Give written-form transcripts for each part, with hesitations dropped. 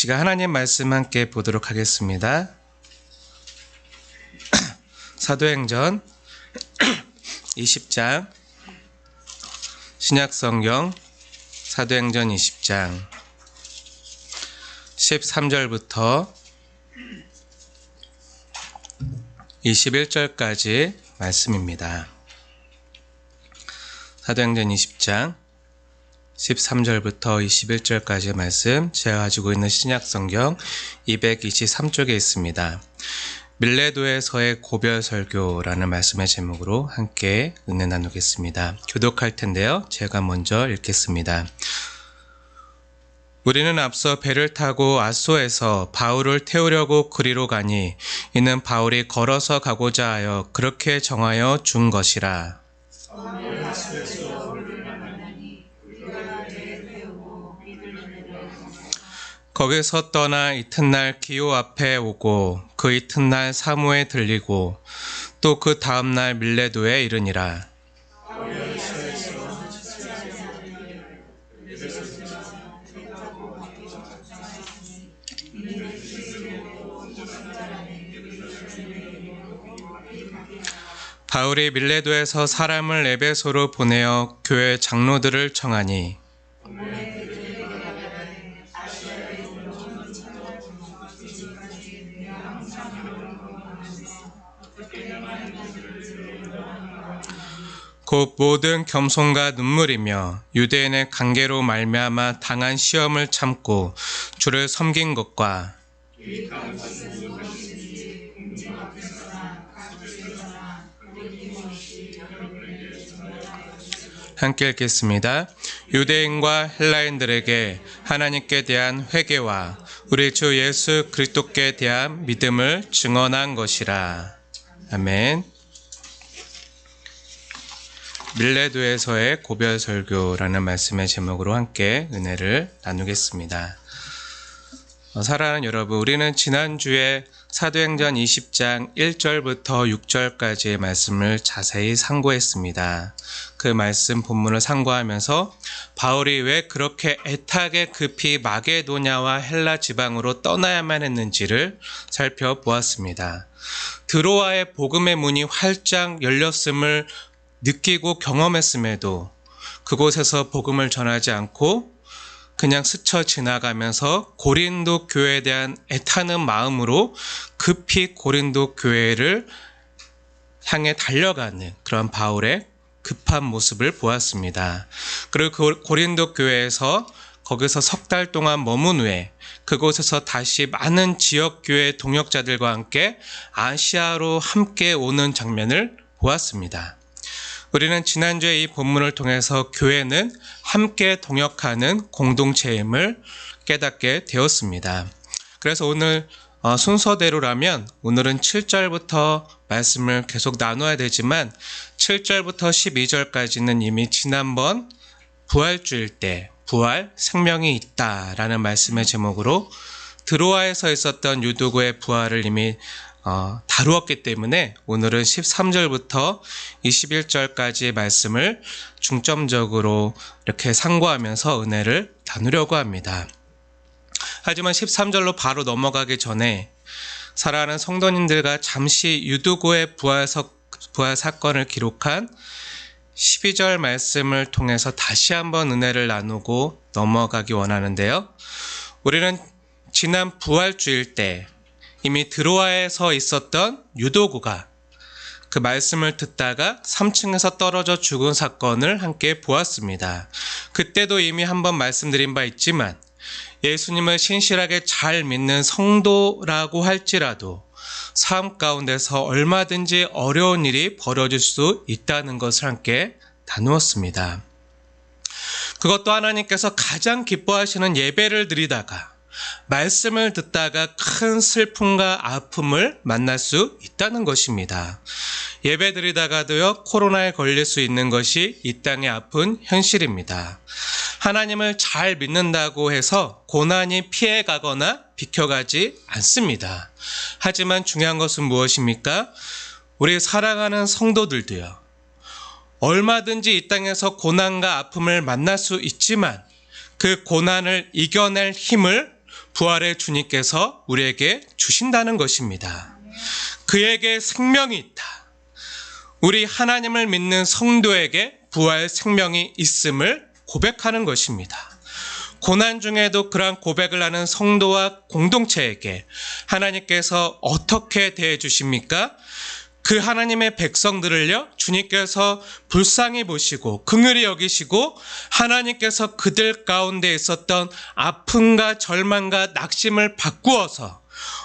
시간 하나님 말씀 함께 보도록 하겠습니다. 사도행전 20장, 신약성경 사도행전 20장 13절부터 21절까지 말씀입니다. 사도행전 20장 13절부터 21절까지의 말씀, 제가 가지고 있는 신약성경 223쪽에 있습니다. 밀레도에서의 고별설교라는 말씀의 제목으로 함께 은혜 나누겠습니다. 교독할 텐데요, 제가 먼저 읽겠습니다. 우리는 앞서 배를 타고 아소에서 바울을 태우려고 그리로 가니 이는 바울이 걸어서 가고자 하여 그렇게 정하여 준 것이라. 거기서 떠나 이튿날 기호 앞에 오고 그 이튿날 사무에 들리고 또 그 다음날 밀레도에 이르니라. 바울이 밀레도에서 사람을 에베소로 보내어 교회 장로들을 청하니 곧 모든 겸손과 눈물이며 유대인의 관계로 말미암아 당한 시험을 참고 주를 섬긴 것과 함께 읽겠습니다. 유대인과 헬라인들에게 하나님께 대한 회개와 우리 주 예수 그리스도께 대한 믿음을 증언한 것이라. 아멘. 밀레도에서의 고별설교라는 말씀의 제목으로 함께 은혜를 나누겠습니다. 사랑하는 여러분, 우리는 지난주에 사도행전 20장 1절부터 6절까지의 말씀을 자세히 상고했습니다. 그 말씀 본문을 상고하면서 바울이 왜 그렇게 애타게 급히 마게도냐와 헬라 지방으로 떠나야만 했는지를 살펴보았습니다. 드로아의 복음의 문이 활짝 열렸음을 느끼고 경험했음에도 그곳에서 복음을 전하지 않고 그냥 스쳐 지나가면서 고린도 교회에 대한 애타는 마음으로 급히 고린도 교회를 향해 달려가는 그런 바울의 급한 모습을 보았습니다. 그리고 그 고린도 교회에서 거기서 석 달 동안 머문 후에 그곳에서 다시 많은 지역교회 동역자들과 함께 아시아로 함께 오는 장면을 보았습니다. 우리는 지난주에 이 본문을 통해서 교회는 함께 동역하는 공동체임을 깨닫게 되었습니다. 그래서 오늘 순서대로라면 오늘은 7절부터 말씀을 계속 나눠야 되지만 7절부터 12절까지는 이미 지난번 부활주일 때 부활, 생명이 있다라는 말씀의 제목으로 드로아에서 있었던 유두고의 부활을 이미 다루었기 때문에 오늘은 13절부터 21절까지의 말씀을 중점적으로 이렇게 상고하면서 은혜를 나누려고 합니다. 하지만 13절로 바로 넘어가기 전에 사랑하는 성도님들과 잠시 유두고의 부활 사건을 기록한 12절 말씀을 통해서 다시 한번 은혜를 나누고 넘어가기 원하는데요. 우리는 지난 부활주일 때 이미 드로아에서 있었던 유도구가 그 말씀을 듣다가 3층에서 떨어져 죽은 사건을 함께 보았습니다. 그때도 이미 한번 말씀드린 바 있지만 예수님을 신실하게 잘 믿는 성도라고 할지라도 삶 가운데서 얼마든지 어려운 일이 벌어질 수 있다는 것을 함께 나누었습니다. 그것도 하나님께서 가장 기뻐하시는 예배를 드리다가 말씀을 듣다가 큰 슬픔과 아픔을 만날 수 있다는 것입니다. 예배 드리다가도요, 코로나에 걸릴 수 있는 것이 이 땅의 아픈 현실입니다. 하나님을 잘 믿는다고 해서 고난이 피해가거나 비켜가지 않습니다. 하지만 중요한 것은 무엇입니까? 우리 사랑하는 성도들도요, 얼마든지 이 땅에서 고난과 아픔을 만날 수 있지만 그 고난을 이겨낼 힘을 부활의 주님께서 우리에게 주신다는 것입니다. 그에게 생명이 있다. 우리 하나님을 믿는 성도에게 부활 생명이 있음을 고백하는 것입니다. 고난 중에도 그러한 고백을 하는 성도와 공동체에게 하나님께서 어떻게 대해 주십니까? 그 하나님의 백성들을요, 주님께서 불쌍히 보시고 긍휼히 여기시고 하나님께서 그들 가운데 있었던 아픔과 절망과 낙심을 바꾸어서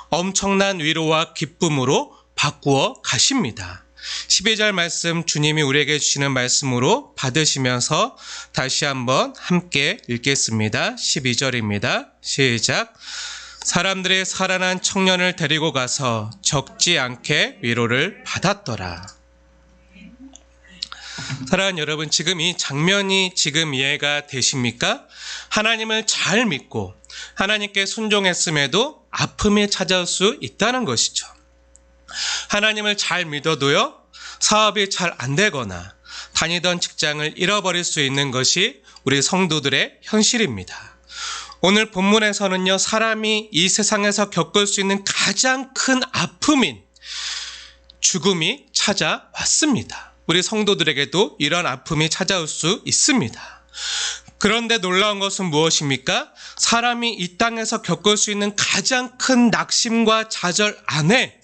엄청난 위로와 기쁨으로 바꾸어 가십니다. 12절 말씀 주님이 우리에게 주시는 말씀으로 받으시면서 다시 한번 함께 읽겠습니다. 12절입니다. 시작. 사람들이 살아난 청년을 데리고 가서 적지 않게 위로를 받았더라. 사랑하는 여러분, 지금 이 장면이 지금 이해가 되십니까? 하나님을 잘 믿고 하나님께 순종했음에도 아픔이 찾아올 수 있다는 것이죠. 하나님을 잘 믿어도요, 사업이 잘 안 되거나 다니던 직장을 잃어버릴 수 있는 것이 우리 성도들의 현실입니다. 오늘 본문에서는요, 사람이 이 세상에서 겪을 수 있는 가장 큰 아픔인 죽음이 찾아왔습니다. 우리 성도들에게도 이런 아픔이 찾아올 수 있습니다. 그런데 놀라운 것은 무엇입니까? 사람이 이 땅에서 겪을 수 있는 가장 큰 낙심과 좌절 안에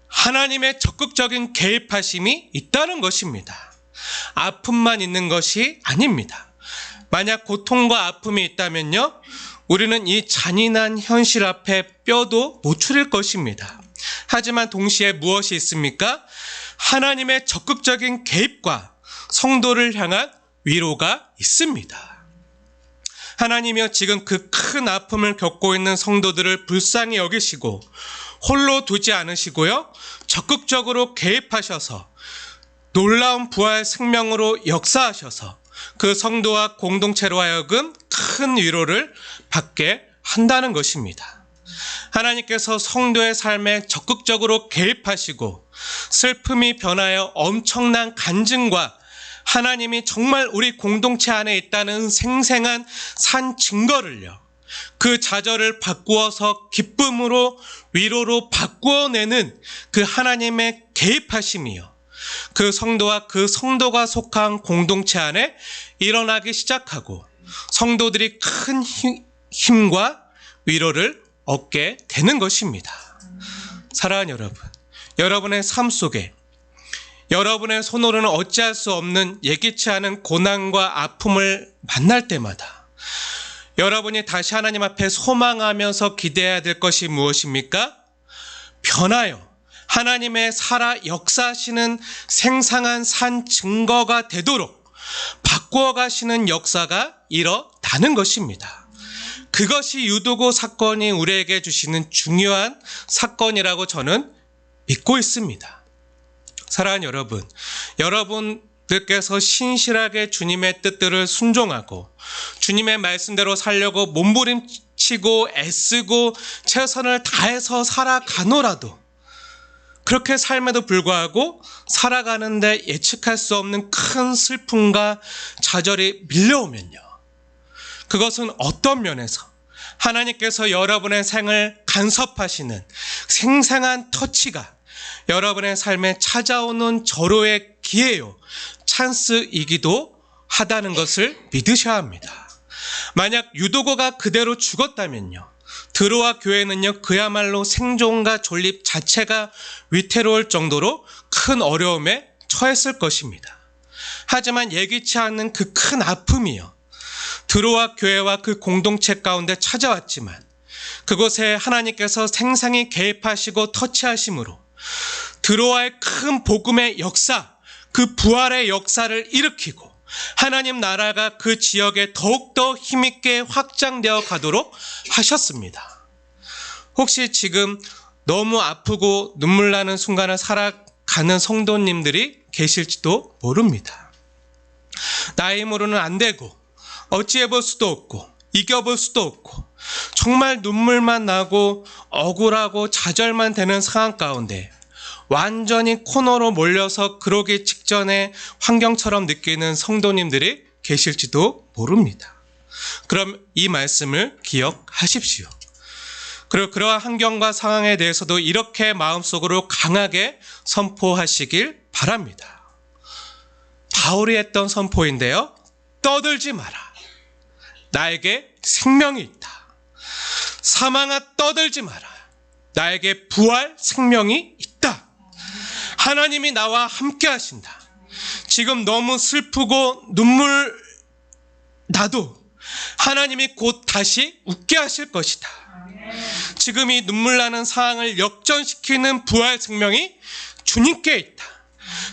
하나님의 적극적인 개입하심이 있다는 것입니다. 아픔만 있는 것이 아닙니다. 만약 고통과 아픔이 있다면요, 우리는 이 잔인한 현실 앞에 뼈도 못 추릴 것입니다. 하지만 동시에 무엇이 있습니까? 하나님의 적극적인 개입과 성도를 향한 위로가 있습니다. 하나님이여, 지금 그 큰 아픔을 겪고 있는 성도들을 불쌍히 여기시고 홀로 두지 않으시고요, 적극적으로 개입하셔서 놀라운 부활 생명으로 역사하셔서 그 성도와 공동체로 하여금 큰 위로를 받게 한다는 것입니다. 하나님께서 성도의 삶에 적극적으로 개입하시고 슬픔이 변하여 엄청난 간증과 하나님이 정말 우리 공동체 안에 있다는 생생한 산 증거를요, 그 좌절을 바꾸어서 기쁨으로 위로로 바꾸어내는 그 하나님의 개입하심이요, 그 성도와 그 성도가 속한 공동체 안에 일어나기 시작하고 성도들이 큰 힘과 위로를 얻게 되는 것입니다. 사랑하는 여러분, 여러분의 삶 속에 여러분의 손으로는 어찌할 수 없는 예기치 않은 고난과 아픔을 만날 때마다 여러분이 다시 하나님 앞에 소망하면서 기대해야 될 것이 무엇입니까? 변하여 하나님의 살아 역사하시는 생생한 산 증거가 되도록 바꾸어 가시는 역사가 일어나는 것입니다. 그것이 유도고 사건이 우리에게 주시는 중요한 사건이라고 저는 믿고 있습니다. 사랑하는 여러분, 여러분들께서 신실하게 주님의 뜻들을 순종하고 주님의 말씀대로 살려고 몸부림치고 애쓰고 최선을 다해서 살아가노라도 그렇게 삶에도 불구하고 살아가는데 예측할 수 없는 큰 슬픔과 좌절이 밀려오면요, 그것은 어떤 면에서 하나님께서 여러분의 생을 간섭하시는 생생한 터치가 여러분의 삶에 찾아오는 절호의 기회요, 찬스이기도 하다는 것을 믿으셔야 합니다. 만약 유도고가 그대로 죽었다면요, 드로아 교회는요, 그야말로 생존과 존립 자체가 위태로울 정도로 큰 어려움에 처했을 것입니다. 하지만 예기치 않는 그 큰 아픔이요, 드로아 교회와 그 공동체 가운데 찾아왔지만 그곳에 하나님께서 생생히 개입하시고 터치하심으로 드로아의 큰 복음의 역사, 그 부활의 역사를 일으키고 하나님 나라가 그 지역에 더욱더 힘있게 확장되어 가도록 하셨습니다. 혹시 지금 너무 아프고 눈물 나는 순간을 살아가는 성도님들이 계실지도 모릅니다. 나의 힘으로는 안 되고 어찌해 볼 수도 없고 이겨볼 수도 없고 정말 눈물만 나고 억울하고 좌절만 되는 상황 가운데 완전히 코너로 몰려서 그러기 직전의 환경처럼 느끼는 성도님들이 계실지도 모릅니다. 그럼 이 말씀을 기억하십시오. 그리고 그러한 환경과 상황에 대해서도 이렇게 마음속으로 강하게 선포하시길 바랍니다. 바울이 했던 선포인데요. 떠들지 마라. 나에게 생명이 있다. 사망아 떠들지 마라. 나에게 부활 생명이 있다. 하나님이 나와 함께 하신다. 지금 너무 슬프고 눈물 나도 하나님이 곧 다시 웃게 하실 것이다. 지금 이 눈물 나는 상황을 역전시키는 부활 생명이 주님께 있다.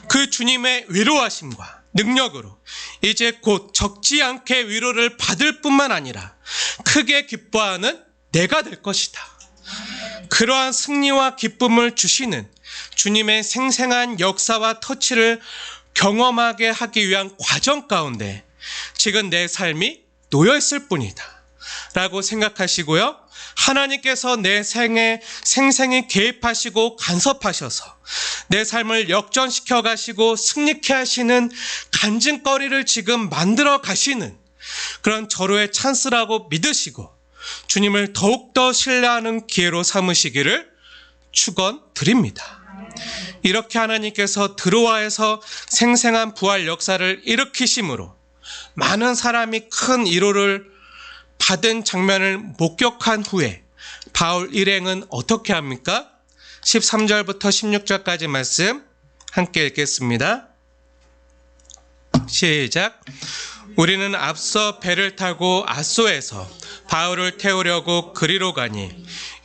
그 주님의 위로하심과 능력으로 이제 곧 적지 않게 위로를 받을 뿐만 아니라 크게 기뻐하는 내가 될 것이다. 그러한 승리와 기쁨을 주시는 주님의 생생한 역사와 터치를 경험하게 하기 위한 과정 가운데 지금 내 삶이 놓여 있을 뿐이다 라고 생각하시고요. 하나님께서 내 생에 생생히 개입하시고 간섭하셔서 내 삶을 역전시켜 가시고 승리케 하시는 간증거리를 지금 만들어 가시는 그런 절호의 찬스라고 믿으시고 주님을 더욱더 신뢰하는 기회로 삼으시기를 축원드립니다. 이렇게 하나님께서 드로아에서 생생한 부활 역사를 일으키심으로 많은 사람이 큰 위로를 받은 장면을 목격한 후에 바울 일행은 어떻게 합니까? 13절부터 16절까지 말씀 함께 읽겠습니다. 시작. 우리는 앞서 배를 타고 아소에서 바울을 태우려고 그리로 가니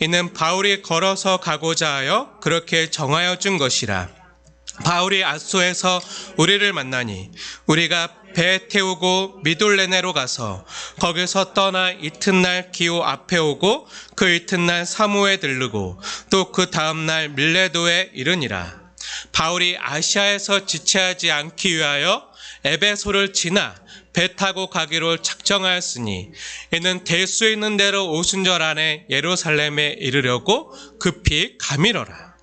이는 바울이 걸어서 가고자 하여 그렇게 정하여 준 것이라. 바울이 아소에서 우리를 만나니 우리가 배 태우고 미돌레네로 가서 거기서 떠나 이튿날 기오 앞에 오고 그 이튿날 사모에 들르고 또 그 다음날 밀레도에 이르니라. 바울이 아시아에서 지체하지 않기 위하여 에베소를 지나 배 타고 가기로 작정하였으니 이는 될 수 있는 대로 오순절 안에 예루살렘에 이르려고 급히 가미러라.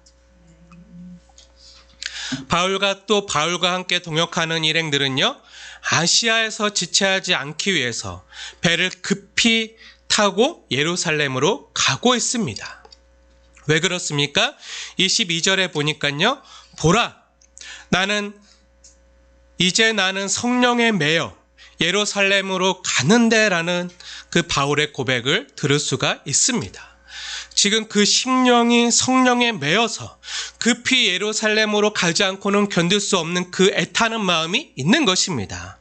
바울과 또 바울과 함께 동역하는 일행들은요, 아시아에서 지체하지 않기 위해서 배를 급히 타고 예루살렘으로 가고 있습니다. 왜 그렇습니까? 22절에 보니까요, 보라, 이제 나는 성령에 매여 예루살렘으로 가는데 라는 그 바울의 고백을 들을 수가 있습니다. 지금 그 심령이 성령에 매여서 급히 예루살렘으로 가지 않고는 견딜 수 없는 그 애타는 마음이 있는 것입니다.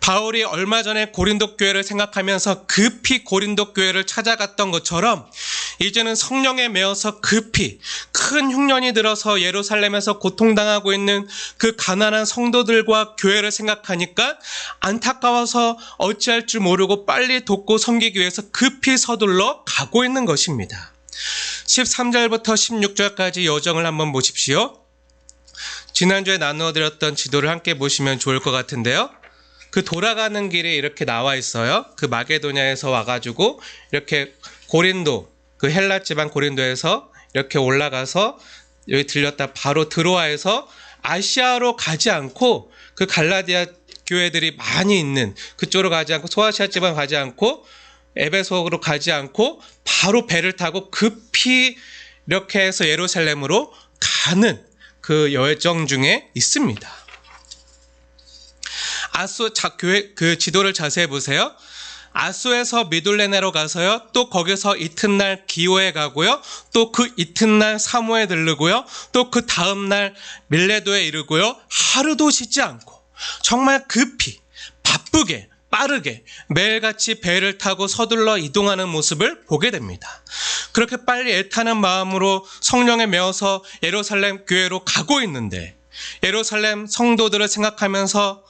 바울이 얼마 전에 고린도 교회를 생각하면서 급히 고린도 교회를 찾아갔던 것처럼 이제는 성령에 매여서 급히 큰 흉년이 들어서 예루살렘에서 고통당하고 있는 그 가난한 성도들과 교회를 생각하니까 안타까워서 어찌할 줄 모르고 빨리 돕고 섬기기 위해서 급히 서둘러 가고 있는 것입니다. 13절부터 16절까지 여정을 한번 보십시오. 지난주에 나누어드렸던 지도를 함께 보시면 좋을 것 같은데요. 그 돌아가는 길에 이렇게 나와 있어요. 그 마게도냐에서 와가지고 이렇게 고린도, 그 헬라 지방 고린도에서 이렇게 올라가서 여기 들렸다 바로 드로아에서 아시아로 가지 않고 그 갈라디아 교회들이 많이 있는 그쪽으로 가지 않고 소아시아 지방 가지 않고 에베소로 가지 않고 바로 배를 타고 급히 이렇게 해서 예루살렘으로 가는 그 여정 중에 있습니다. 아소 교회 그 지도를 자세히 보세요. 아소에서 미돌레네로 가서요. 또 거기서 이튿날 기오에 가고요. 또 그 이튿날 사모에 들르고요. 또 그 다음날 밀레도에 이르고요. 하루도 쉬지 않고 정말 급히 바쁘게 빠르게 매일같이 배를 타고 서둘러 이동하는 모습을 보게 됩니다. 그렇게 빨리 애타는 마음으로 성령에 매어서 예루살렘 교회로 가고 있는데 예루살렘 성도들을 생각하면서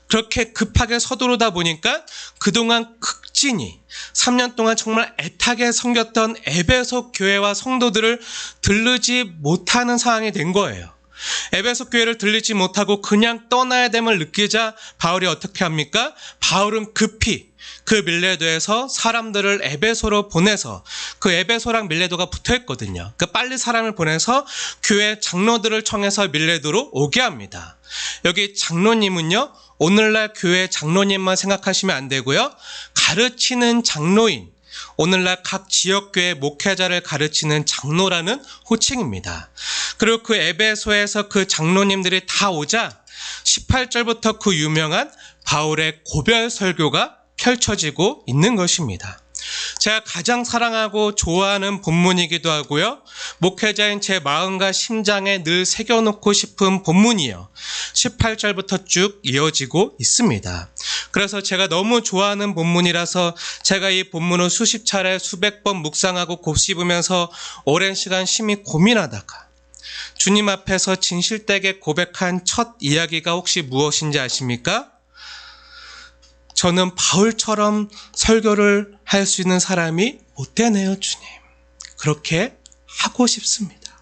그렇게 급하게 서두르다 보니까 그동안 극진히 3년 동안 정말 애타게 섬겼던 에베소 교회와 성도들을 들르지 못하는 상황이 된 거예요. 에베소 교회를 들리지 못하고 그냥 떠나야 됨을 느끼자 바울이 어떻게 합니까? 바울은 급히 그 밀레도에서 사람들을 에베소로 보내서 그 에베소랑 밀레도가 붙어있거든요. 그 빨리 사람을 보내서 교회 장로들을 청해서 밀레도로 오게 합니다. 여기 장로님은요, 오늘날 교회 장로님만 생각하시면 안 되고요. 가르치는 장로인, 오늘날 각 지역교회 목회자를 가르치는 장로라는 호칭입니다. 그리고 그 에베소에서 그 장로님들이 다 오자 18절부터 그 유명한 바울의 고별 설교가 펼쳐지고 있는 것입니다. 제가 가장 사랑하고 좋아하는 본문이기도 하고요. 목회자인 제 마음과 심장에 늘 새겨놓고 싶은 본문이요. 18절부터 쭉 이어지고 있습니다. 그래서 제가 너무 좋아하는 본문이라서 제가 이 본문을 수십 차례 수백 번 묵상하고 곱씹으면서 오랜 시간 심히 고민하다가 주님 앞에서 진실되게 고백한 첫 이야기가 혹시 무엇인지 아십니까? 저는 바울처럼 설교를 할 수 있는 사람이 못 되네요, 주님. 그렇게 하고 싶습니다.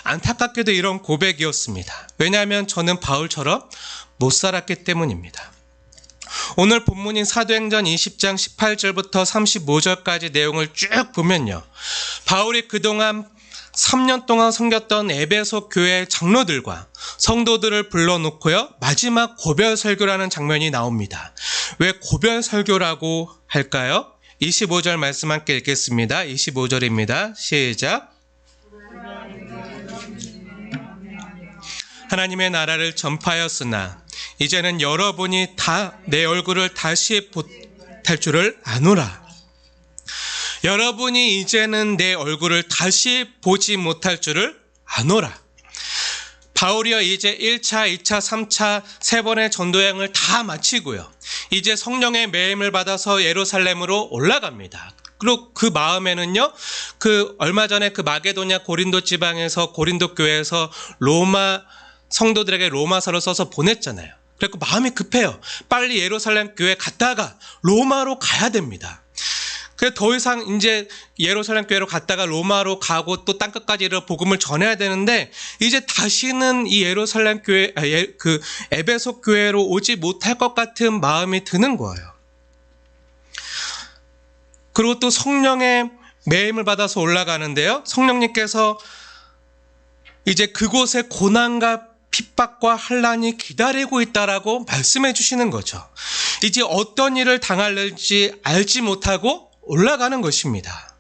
안타깝게도 이런 고백이었습니다. 왜냐하면 저는 바울처럼 못 살았기 때문입니다. 오늘 본문인 사도행전 20장 18절부터 35절까지 내용을 쭉 보면요. 바울이 그동안 3년 동안 섬겼던 에베소 교회 장로들과 성도들을 불러놓고요. 마지막 고별 설교라는 장면이 나옵니다. 왜 고별 설교라고 할까요? 25절 말씀 함께 읽겠습니다. 25절입니다. 시작. 하나님의 나라를 전파하였으나 이제는 여러분이 다 내 얼굴을 다시 보탈 줄을 아노라. 여러분이 이제는 내 얼굴을 다시 보지 못할 줄을 아노라. 바울이요, 이제 1차, 2차, 3차 세 번의 전도여행을 다 마치고요. 이제 성령의 매임을 받아서 예루살렘으로 올라갑니다. 그리고 그 마음에는요, 얼마 전에 그 마게도냐 고린도 지방에서 고린도 교회에서 로마 성도들에게 로마서를 써서 보냈잖아요. 그래서 마음이 급해요. 빨리 예루살렘 교회 갔다가 로마로 가야 됩니다. 그래서 더 이상 이제 예루살렘 교회로 갔다가 로마로 가고 또 땅끝까지 이르러 복음을 전해야 되는데 이제 다시는 이 예루살렘 교회, 그 에베소 교회로 오지 못할 것 같은 마음이 드는 거예요. 그리고 또 성령의 매임을 받아서 올라가는데요. 성령님께서 이제 그곳에 고난과 핍박과 환난이 기다리고 있다라고 말씀해 주시는 거죠. 이제 어떤 일을 당할지 알지 못하고 올라가는 것입니다.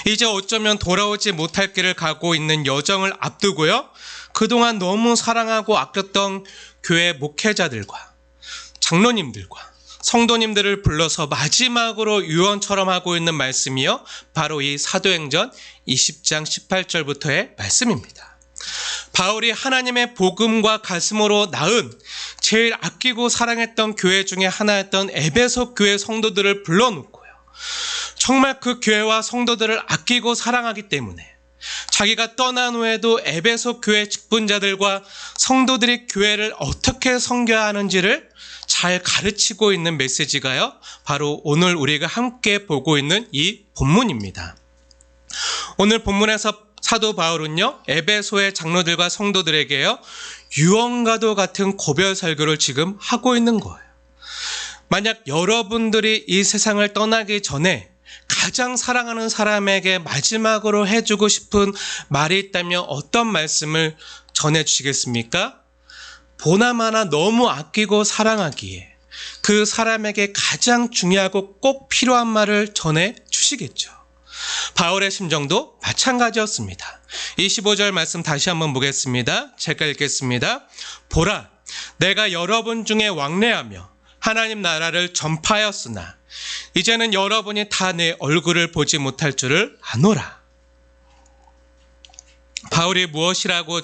이제 어쩌면 돌아오지 못할 길을 가고 있는 여정을 앞두고요. 그동안 너무 사랑하고 아꼈던 교회 목회자들과 장로님들과 성도님들을 불러서 마지막으로 유언처럼 하고 있는 말씀이요. 바로 이 사도행전 20장 18절부터의 말씀입니다. 바울이 하나님의 복음과 가슴으로 낳은 제일 아끼고 사랑했던 교회 중에 하나였던 에베소 교회 성도들을 불러놓고요. 정말 그 교회와 성도들을 아끼고 사랑하기 때문에 자기가 떠난 후에도 에베소 교회 직분자들과 성도들이 교회를 어떻게 섬겨야 하는지를 잘 가르치고 있는 메시지가요. 바로 오늘 우리가 함께 보고 있는 이 본문입니다. 오늘 본문에서 사도 바울은요. 에베소의 장로들과 성도들에게요. 유언과도 같은 고별 설교를 지금 하고 있는 거예요. 만약 여러분들이 이 세상을 떠나기 전에 가장 사랑하는 사람에게 마지막으로 해주고 싶은 말이 있다면 어떤 말씀을 전해주시겠습니까? 보나마나 너무 아끼고 사랑하기에 그 사람에게 가장 중요하고 꼭 필요한 말을 전해주시겠죠. 바울의 심정도 마찬가지였습니다. 25절 말씀 다시 한번 보겠습니다. 제가 읽겠습니다. 보라, 내가 여러분 중에 왕래하며 하나님 나라를 전파하였으나 이제는 여러분이 다 내 얼굴을 보지 못할 줄을 아노라. 바울이 무엇이라고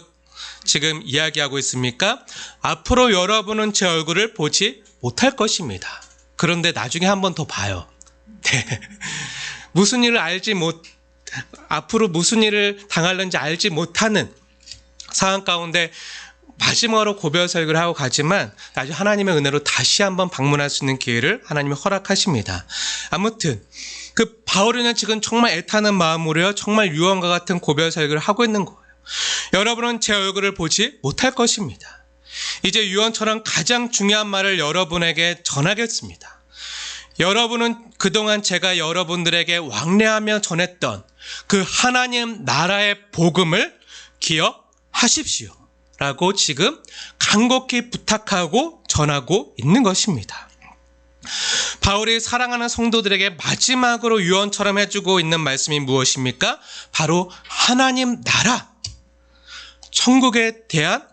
지금 이야기하고 있습니까? 앞으로 여러분은 제 얼굴을 보지 못할 것입니다. 그런데 나중에 한 번 더 봐요. 네. 앞으로 무슨 일을 당할는지 알지 못하는 상황 가운데 마지막으로 고별 설교를 하고 가지만 나중에 하나님의 은혜로 다시 한번 방문할 수 있는 기회를 하나님이 허락하십니다. 아무튼 그 바울은 지금 정말 애타는 마음으로요. 정말 유언과 같은 고별 설교를 하고 있는 거예요. 여러분은 제 얼굴을 보지 못할 것입니다. 이제 유언처럼 가장 중요한 말을 여러분에게 전하겠습니다. 여러분은 그동안 제가 여러분들에게 왕래하며 전했던 그 하나님 나라의 복음을 기억하십시오. 라고 지금 간곡히 부탁하고 전하고 있는 것입니다. 바울이 사랑하는 성도들에게 마지막으로 유언처럼 해주고 있는 말씀이 무엇입니까? 바로 하나님 나라, 천국에 대한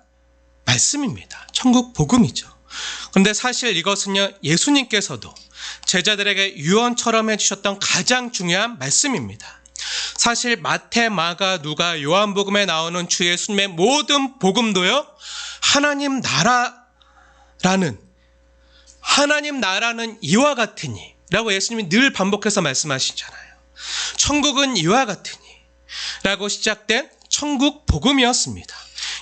말씀입니다. 천국 복음이죠. 그런데 사실 이것은요, 예수님께서도 제자들에게 유언처럼 해주셨던 가장 중요한 말씀입니다. 사실 마태, 마가, 누가, 요한복음에 나오는 주 예수님의 모든 복음도요, 하나님 나라는 이와 같으니 라고 예수님이 늘 반복해서 말씀하시잖아요. 천국은 이와 같으니 라고 시작된 천국 복음이었습니다.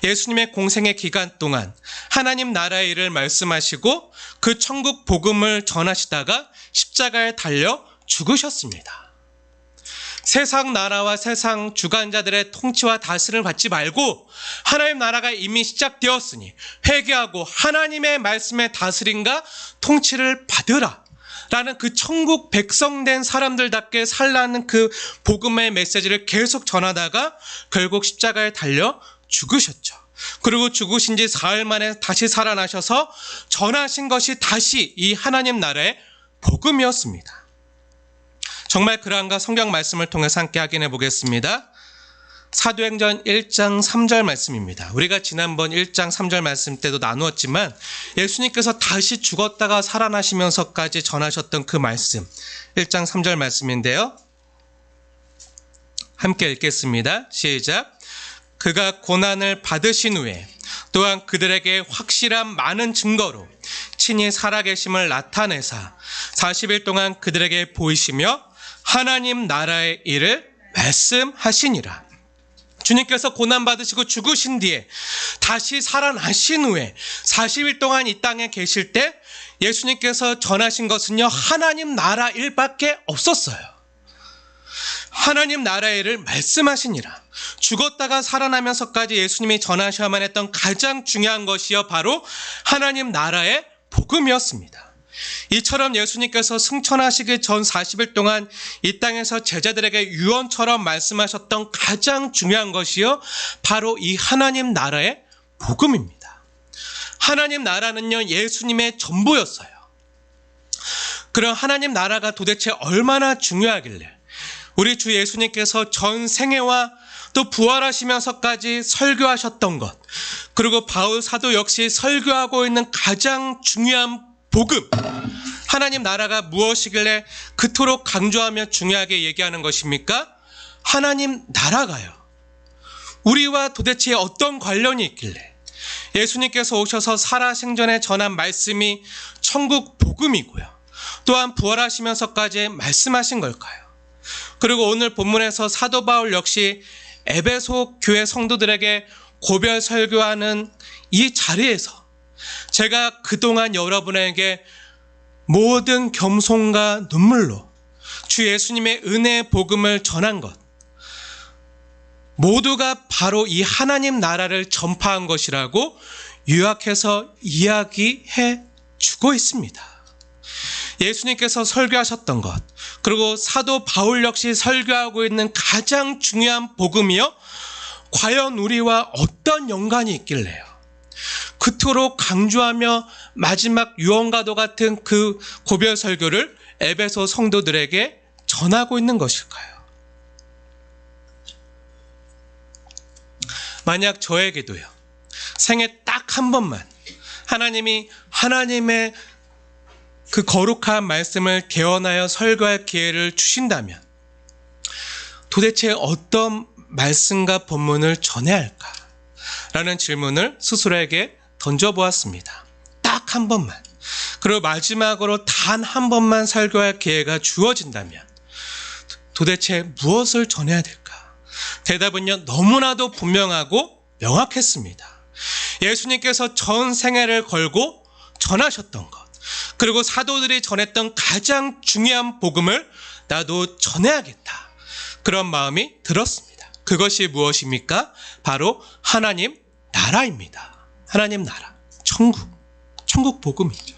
예수님의 공생의 기간 동안 하나님 나라의 일을 말씀하시고 그 천국 복음을 전하시다가 십자가에 달려 죽으셨습니다. 세상 나라와 세상 주관자들의 통치와 다스림을 받지 말고 하나님 나라가 이미 시작되었으니 회개하고 하나님의 말씀의 다스림과 통치를 받으라 라는 그 천국 백성된 사람들답게 살라는 그 복음의 메시지를 계속 전하다가 결국 십자가에 달려 죽으셨죠. 그리고 죽으신 지 사흘 만에 다시 살아나셔서 전하신 것이 다시 이 하나님 나라의 복음이었습니다. 정말 그러한가 성경 말씀을 통해서 함께 확인해 보겠습니다. 사도행전 1장 3절 말씀입니다. 우리가 지난번 1장 3절 말씀 때도 나누었지만 예수님께서 다시 죽었다가 살아나시면서까지 전하셨던 그 말씀, 1장 3절 말씀인데요. 함께 읽겠습니다. 시작. 그가 고난을 받으신 후에 또한 그들에게 확실한 많은 증거로 친히 살아계심을 나타내사 40일 동안 그들에게 보이시며 하나님 나라의 일을 말씀하시니라. 주님께서 고난받으시고 죽으신 뒤에 다시 살아나신 후에 40일 동안 이 땅에 계실 때 예수님께서 전하신 것은요, 하나님 나라 일밖에 없었어요. 하나님 나라의 일을 말씀하시니라. 죽었다가 살아나면서까지 예수님이 전하셔야만 했던 가장 중요한 것이요, 바로 하나님 나라의 복음이었습니다. 이처럼 예수님께서 승천하시기 전 40일 동안 이 땅에서 제자들에게 유언처럼 말씀하셨던 가장 중요한 것이요, 바로 이 하나님 나라의 복음입니다. 하나님 나라는요, 예수님의 전부였어요. 그럼 하나님 나라가 도대체 얼마나 중요하길래 우리 주 예수님께서 전 생애와 또 부활하시면서까지 설교하셨던 것, 그리고 바울 사도 역시 설교하고 있는 가장 중요한 복음, 하나님 나라가 무엇이길래 그토록 강조하며 중요하게 얘기하는 것입니까? 하나님 나라가요, 우리와 도대체 어떤 관련이 있길래 예수님께서 오셔서 살아생전에 전한 말씀이 천국 복음이고요, 또한 부활하시면서까지 말씀하신 걸까요? 그리고 오늘 본문에서 사도 바울 역시 에베소 교회 성도들에게 고별 설교하는 이 자리에서 제가 그동안 여러분에게 모든 겸손과 눈물로 주 예수님의 은혜의 복음을 전한 것, 모두가 바로 이 하나님 나라를 전파한 것이라고 요약해서 이야기해 주고 있습니다. 예수님께서 설교하셨던 것, 그리고 사도 바울 역시 설교하고 있는 가장 중요한 복음이요, 과연 우리와 어떤 연관이 있길래요 그토록 강조하며 마지막 유언과도 같은 그 고별 설교를 에베소 성도들에게 전하고 있는 것일까요? 만약 저에게도요, 생애 딱 한 번만 하나님이 하나님의 그 거룩한 말씀을 개헌하여 설교할 기회를 주신다면 도대체 어떤 말씀과 본문을 전해야 할까? 라는 질문을 스스로에게 던져보았습니다. 딱 한 번만. 그리고 마지막으로 단 한 번만 설교할 기회가 주어진다면 도대체 무엇을 전해야 될까? 대답은요, 너무나도 분명하고 명확했습니다. 예수님께서 전 생애를 걸고 전하셨던 것, 그리고 사도들이 전했던 가장 중요한 복음을 나도 전해야겠다, 그런 마음이 들었습니다. 그것이 무엇입니까? 바로 하나님 나라입니다. 하나님 나라, 천국 복음이죠.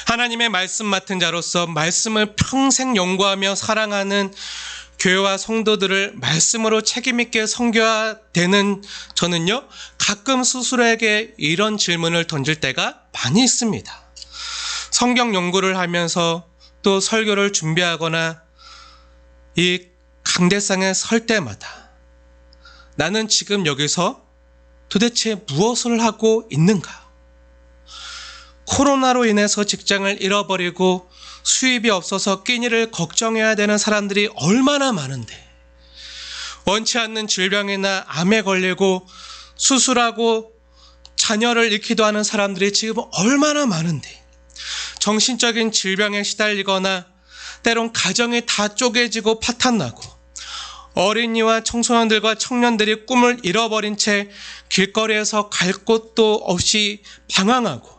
하나님의 말씀 맡은 자로서 말씀을 평생 연구하며 사랑하는 교회와 성도들을 말씀으로 책임있게 섬겨야 되는 저는요, 가끔 스스로에게 이런 질문을 던질 때가 많이 있습니다. 성경 연구를 하면서 또 설교를 준비하거나 이 강대상에 설 때마다 나는 지금 여기서 도대체 무엇을 하고 있는가? 코로나로 인해서 직장을 잃어버리고 수입이 없어서 끼니를 걱정해야 되는 사람들이 얼마나 많은데, 원치 않는 질병이나 암에 걸리고 수술하고 자녀를 잃기도 하는 사람들이 지금 얼마나 많은데, 정신적인 질병에 시달리거나 때론 가정이 다 쪼개지고 파탄나고 어린이와 청소년들과 청년들이 꿈을 잃어버린 채 길거리에서 갈 곳도 없이 방황하고,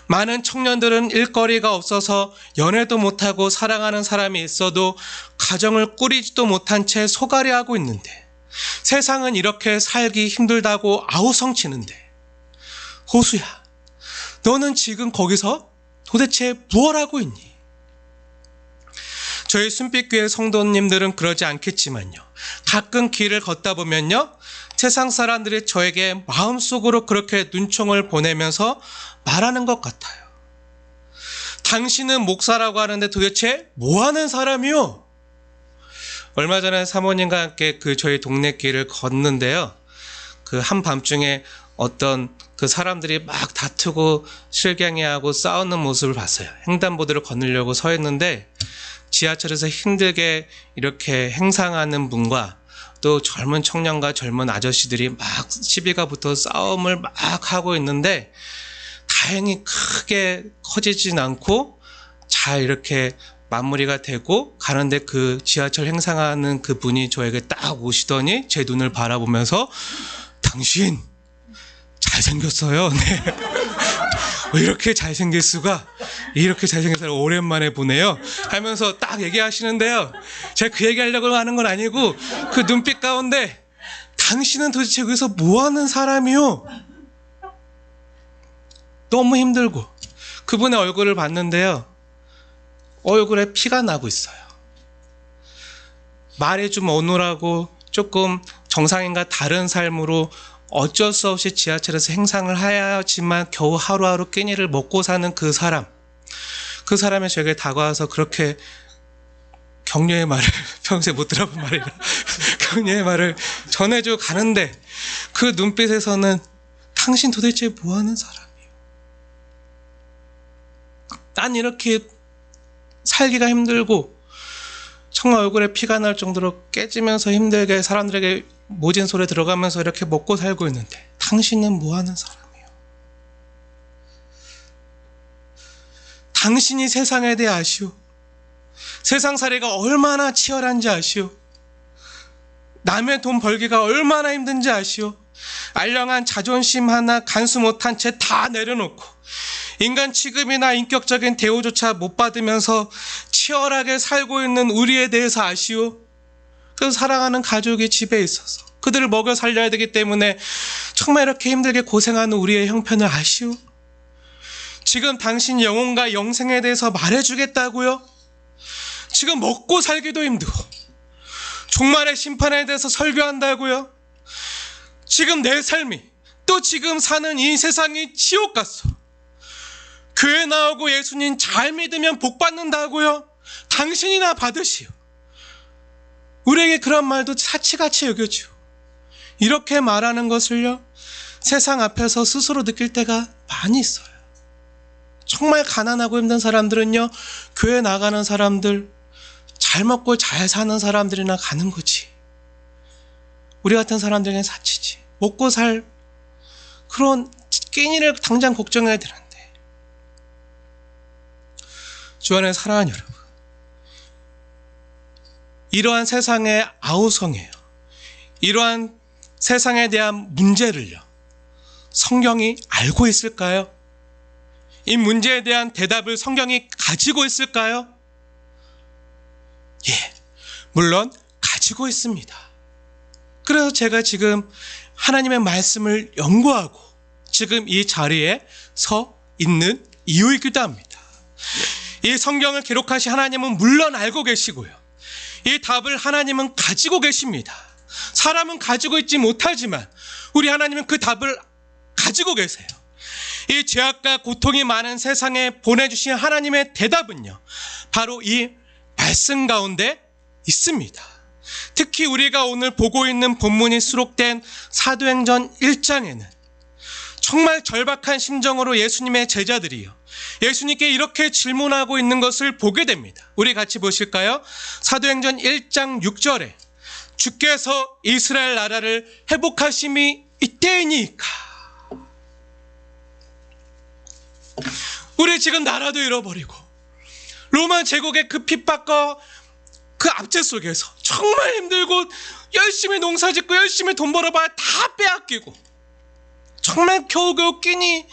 많은 청년들은 일거리가 없어서 연애도 못하고 사랑하는 사람이 있어도 가정을 꾸리지도 못한 채 소갈이하고 있는데, 세상은 이렇게 살기 힘들다고 아우성치는데, 호수야, 너는 지금 거기서 도대체 무엇 하고 있니? 저희 순빛교회 성도님들은 그러지 않겠지만요, 가끔 길을 걷다 보면요, 세상 사람들이 저에게 마음속으로 그렇게 눈총을 보내면서 말하는 것 같아요. 당신은 목사라고 하는데 도대체 뭐 하는 사람이요? 얼마 전에 사모님과 함께 저희 동네 길을 걷는데요, 한밤중에 어떤 사람들이 막 다투고 실갱이하고 싸우는 모습을 봤어요. 횡단보도를 건너려고 서 있는데 지하철에서 힘들게 이렇게 행상하는 분과 또 젊은 청년과 젊은 아저씨들이 막 시비가 붙어 싸움을 막 하고 있는데, 다행히 크게 커지진 않고 잘 이렇게 마무리가 되고 가는데, 그 지하철 행상하는 그 분이 저에게 딱 오시더니 제 눈을 바라보면서 당신 잘생겼어요. 네. 이렇게 잘생길 수가, 이렇게 잘생긴 사람 오랜만에 보네요 하면서 딱 얘기하시는데요, 제가 그 얘기하려고 하는 건 아니고 그 눈빛 가운데 당신은 도대체 여기서 뭐 하는 사람이요? 너무 힘들고 그분의 얼굴을 봤는데요, 얼굴에 피가 나고 있어요. 말이 좀 어눌하고 조금 정상인과 다른 삶으로 어쩔 수 없이 지하철에서 행상을 해야지만 겨우 하루하루 끼니를 먹고 사는 그 사람이 저에게 다가와서 그렇게 격려의 말을 평소에 못 들어본 말이라 격려의 말을 전해주고 가는데, 그 눈빛에서는 당신 도대체 뭐 하는 사람이에요? 난 이렇게 살기가 힘들고 정말 얼굴에 피가 날 정도로 깨지면서 힘들게 사람들에게 모진 소리 들어가면서 이렇게 먹고 살고 있는데, 당신은 뭐 하는 사람이에요? 당신이 세상에 대해 아시오? 세상살이가 얼마나 치열한지 아시오? 남의 돈 벌기가 얼마나 힘든지 아시오? 알량한 자존심 하나 간수 못한 채 다 내려놓고 인간 취급이나 인격적인 대우조차 못 받으면서 치열하게 살고 있는 우리에 대해서 아시오? 그래서 사랑하는 가족이 집에 있어서 그들을 먹여 살려야 되기 때문에 정말 이렇게 힘들게 고생하는 우리의 형편을 아시오? 지금 당신 영혼과 영생에 대해서 말해주겠다고요? 지금 먹고 살기도 힘들고 종말의 심판에 대해서 설교한다고요? 지금 내 삶이, 또 지금 사는 이 세상이 지옥 같소. 교회 나오고 예수님 잘 믿으면 복 받는다고요? 당신이나 받으시오. 우리에게 그런 말도 사치같이 여겨지오. 이렇게 말하는 것을요, 세상 앞에서 스스로 느낄 때가 많이 있어요. 정말 가난하고 힘든 사람들은요, 교회 나가는 사람들, 잘 먹고 잘 사는 사람들이나 가는 거지. 우리 같은 사람들에게는 사치지. 먹고 살 그런 끼니를 당장 걱정해야 되는데. 주 안에 사랑하는 여러분, 이러한 세상의 아우성이에요. 이러한 세상에 대한 문제를요, 성경이 알고 있을까요? 이 문제에 대한 대답을 성경이 가지고 있을까요? 예, 물론 가지고 있습니다. 그래서 제가 지금 하나님의 말씀을 연구하고 지금 이 자리에 서 있는 이유이기도 합니다. 이 성경을 기록하신 하나님은 물론 알고 계시고요, 이 답을 하나님은 가지고 계십니다. 사람은 가지고 있지 못하지만 우리 하나님은 그 답을 가지고 계세요. 이 죄악과 고통이 많은 세상에 보내주신 하나님의 대답은요, 바로 이 말씀 가운데 있습니다. 특히 우리가 오늘 보고 있는 본문이 수록된 사도행전 1장에는 정말 절박한 심정으로 예수님의 제자들이요, 예수님께 이렇게 질문하고 있는 것을 보게 됩니다. 우리 같이 보실까요? 사도행전 1장 6절에 주께서 이스라엘 나라를 회복하심이 이때이니까. 우리 지금 나라도 잃어버리고 로마 제국의 그 핍박과 그 압제 속에서 정말 힘들고 열심히 농사짓고 열심히 돈 벌어봐야 다 빼앗기고 정말 겨우겨우 끼니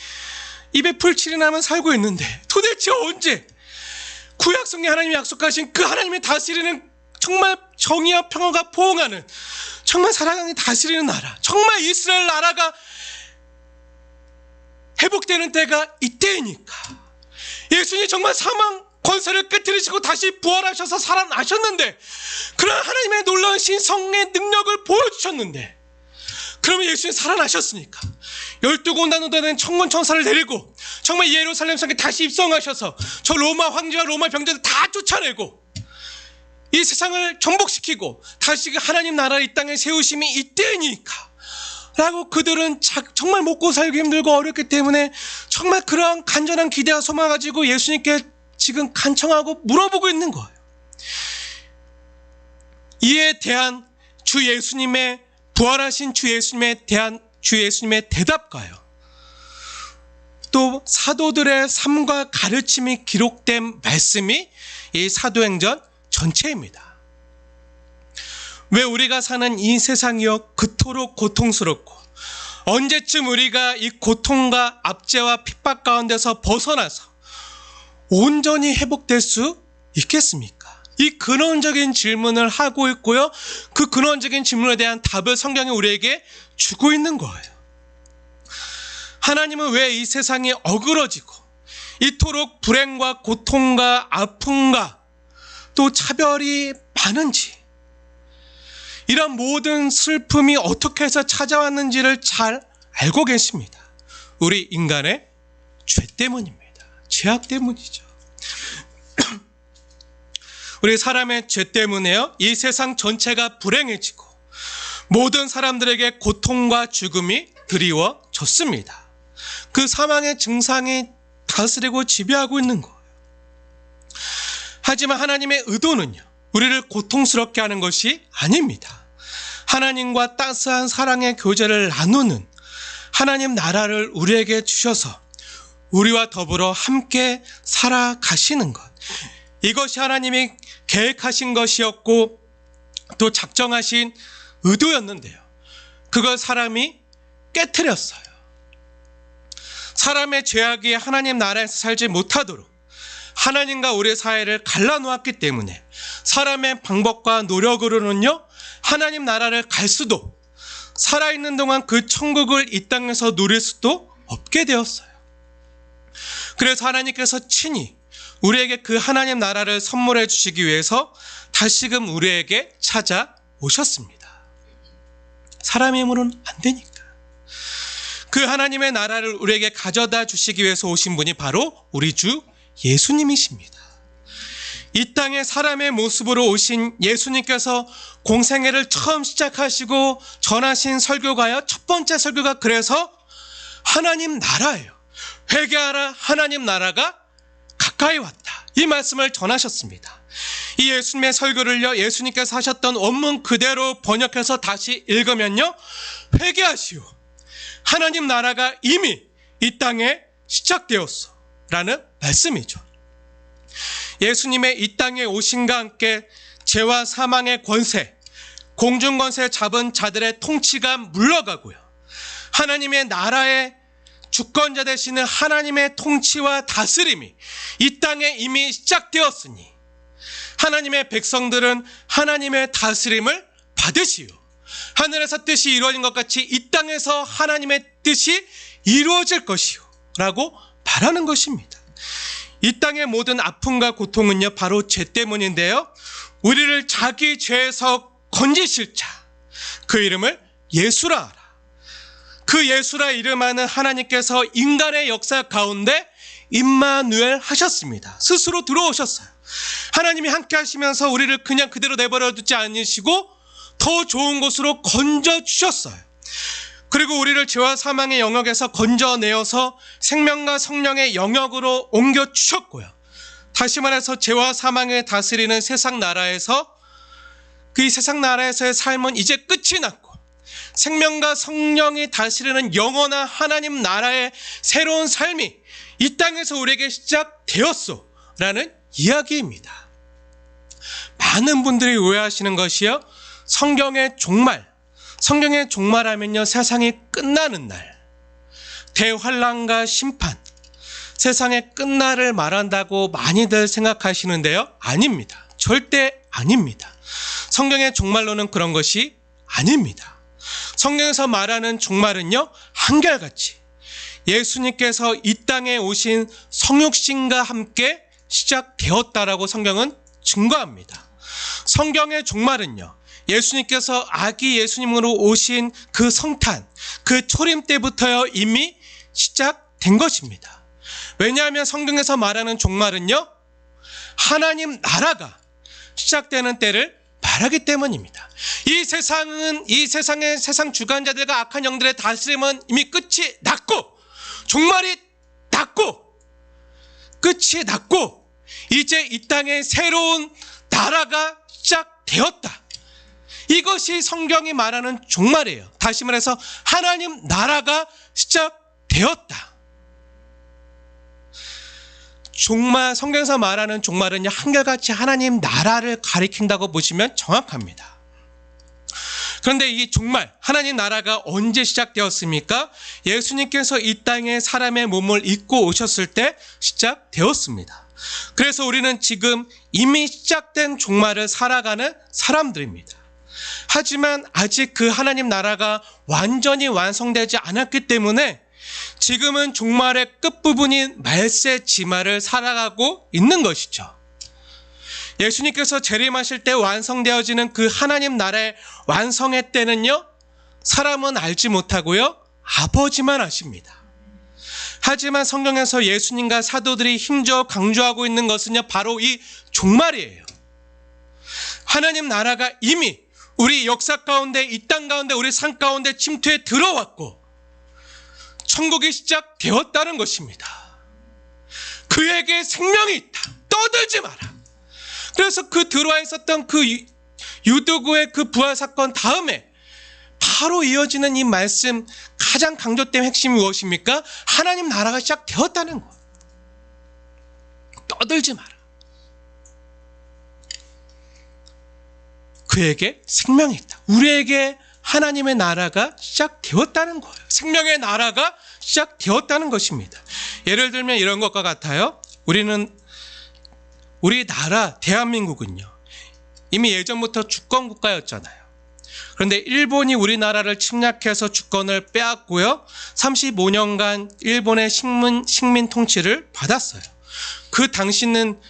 입에 풀칠이 나면 살고 있는데, 도대체 언제 구약성에 하나님이 약속하신 그 하나님이 다스리는 정말 정의와 평화가 포옹하는 정말 사랑이 다스리는 나라, 정말 이스라엘 나라가 회복되는 때가 이때이니까. 예수님이 정말 사망 권세를 깨뜨리시고 다시 부활하셔서 살아나셨는데, 그런 하나님의 놀라운 신성의 능력을 보여주셨는데, 그러면 예수님이 살아나셨으니까 12군단으로 된 천군천사를 데리고 정말 예루살렘 성에 다시 입성하셔서 저 로마 황제와 로마 병자들 다 쫓아내고 이 세상을 정복시키고 다시 하나님 나라 이 땅에 세우심이 이때니까 라고 그들은 정말 먹고 살기 힘들고 어렵기 때문에 정말 그러한 간절한 기대와 소망을 가지고 예수님께 지금 간청하고 물어보고 있는 거예요. 이에 대한 주 예수님의 부활하신 주 예수님에 대한 주 예수님의 대답과요, 또 사도들의 삶과 가르침이 기록된 말씀이 이 사도행전 전체입니다. 왜 우리가 사는 이 세상이요 그토록 고통스럽고 언제쯤 우리가 이 고통과 압제와 핍박 가운데서 벗어나서 온전히 회복될 수 있겠습니까? 이 근원적인 질문을 하고 있고요, 그 근원적인 질문에 대한 답을 성경이 우리에게 주고 있는 거예요. 하나님은 왜 이 세상이 어그러지고 이토록 불행과 고통과 아픔과 또 차별이 많은지, 이런 모든 슬픔이 어떻게 해서 찾아왔는지를 잘 알고 계십니다. 우리 인간의 죄 때문입니다. 죄악 때문이죠. 우리 사람의 죄 때문에요, 이 세상 전체가 불행해지고 모든 사람들에게 고통과 죽음이 드리워졌습니다. 그 사망의 증상이 다스리고 지배하고 있는 거예요. 하지만 하나님의 의도는요, 우리를 고통스럽게 하는 것이 아닙니다. 하나님과 따스한 사랑의 교제를 나누는 하나님 나라를 우리에게 주셔서 우리와 더불어 함께 살아가시는 것, 이것이 하나님이 계획하신 것이었고 또 작정하신 의도였는데요, 그걸 사람이 깨트렸어요. 사람의 죄악이 하나님 나라에서 살지 못하도록 하나님과 우리 사이를 갈라놓았기 때문에 사람의 방법과 노력으로는요, 하나님 나라를 갈 수도, 살아있는 동안 그 천국을 이 땅에서 누릴 수도 없게 되었어요. 그래서 하나님께서 친히 우리에게 그 하나님 나라를 선물해 주시기 위해서 다시금 우리에게 찾아오셨습니다. 사람의 힘으로는 안 되니까. 그 하나님의 나라를 우리에게 가져다 주시기 위해서 오신 분이 바로 우리 주 예수님이십니다. 이 땅에 사람의 모습으로 오신 예수님께서 공생애를 처음 시작하시고 전하신 설교가요, 첫 번째 설교가 그래서 하나님 나라예요. 회개하라, 하나님 나라가 가까이 왔다, 이 말씀을 전하셨습니다. 이 예수님의 설교를요, 예수님께서 하셨던 원문 그대로 번역해서 다시 읽으면요, 회개하시오, 하나님 나라가 이미 이 땅에 시작되었어 라는 말씀이죠. 예수님의 이 땅에 오심과 함께 죄와 사망의 권세, 공중권세 잡은 자들의 통치가 물러가고요, 하나님의 나라의 주권자 되시는 하나님의 통치와 다스림이 이 땅에 이미 시작되었으니 하나님의 백성들은 하나님의 다스림을 받으시오, 하늘에서 뜻이 이루어진 것 같이 이 땅에서 하나님의 뜻이 이루어질 것이오 라고 말하는 것입니다. 이 땅의 모든 아픔과 고통은요, 바로 죄 때문인데요, 우리를 자기 죄에서 건지실 자, 그 이름을 예수라 하라. 그 예수라 이름하는 하나님께서 인간의 역사 가운데 임마누엘 하셨습니다. 스스로 들어오셨어요. 하나님이 함께 하시면서 우리를 그냥 그대로 내버려 두지 않으시고 더 좋은 곳으로 건져주셨어요. 그리고 우리를 죄와 사망의 영역에서 건져내어서 생명과 성령의 영역으로 옮겨주셨고요. 다시 말해서 죄와 사망을 다스리는 세상 나라에서 그 세상 나라에서의 삶은 이제 끝이 났고 생명과 성령이 다스리는 영원한 하나님 나라의 새로운 삶이 이 땅에서 우리에게 시작되었소 라는 이야기입니다. 많은 분들이 오해하시는 것이요, 성경의 종말하면요 세상이 끝나는 날, 대환란과 심판, 세상의 끝날을 말한다고 많이들 생각하시는데요, 아닙니다. 절대 아닙니다. 성경의 종말로는 그런 것이 아닙니다. 성경에서 말하는 종말은요, 한결같이 예수님께서 이 땅에 오신 성육신과 함께 시작되었다라고 성경은 증거합니다. 성경의 종말은요, 예수님께서 아기 예수님으로 오신 그 성탄, 그 초림 때부터요 이미 시작된 것입니다. 왜냐하면 성경에서 말하는 종말은요, 하나님 나라가 시작되는 때를 말하기 때문입니다. 이 세상의 세상 주관자들과 악한 영들의 다스림은 이미 끝이 났고, 종말이 났고, 끝이 났고, 이제 이 땅에 새로운 나라가 시작되었다. 이것이 성경이 말하는 종말이에요. 다시 말해서 하나님 나라가 시작되었다. 종말, 성경에서 말하는 종말은 한결같이 하나님 나라를 가리킨다고 보시면 정확합니다. 그런데 이 종말, 하나님 나라가 언제 시작되었습니까? 예수님께서 이 땅에 사람의 몸을 입고 오셨을 때 시작되었습니다. 그래서 우리는 지금 이미 시작된 종말을 살아가는 사람들입니다. 하지만 아직 그 하나님 나라가 완전히 완성되지 않았기 때문에 지금은 종말의 끝부분인 말세 지말을 살아가고 있는 것이죠. 예수님께서 재림하실 때 완성되어지는 그 하나님 나라의 완성의 때는요, 사람은 알지 못하고요, 아버지만 아십니다. 하지만 성경에서 예수님과 사도들이 힘주어 강조하고 있는 것은요, 바로 이 종말이에요. 하나님 나라가 이미 우리 역사 가운데, 이 땅 가운데, 우리 삶 가운데 침투해 들어왔고 천국이 시작되었다는 것입니다. 그에게 생명이 있다. 떠들지 마라. 그래서 그 들어와 있었던 그 유두구의 그 부활 사건 다음에 바로 이어지는 이 말씀, 가장 강조된 핵심이 무엇입니까? 하나님 나라가 시작되었다는 것. 떠들지 마라. 그에게 생명이 있다. 우리에게 하나님의 나라가 시작되었다는 거예요. 생명의 나라가 시작되었다는 것입니다. 예를 들면 이런 것과 같아요. 우리 나라 대한민국은요, 이미 예전부터 주권 국가였잖아요. 그런데 일본이 우리나라를 침략해서 주권을 빼앗고요, 35년간 일본의 식민 통치를 받았어요. 그 당시는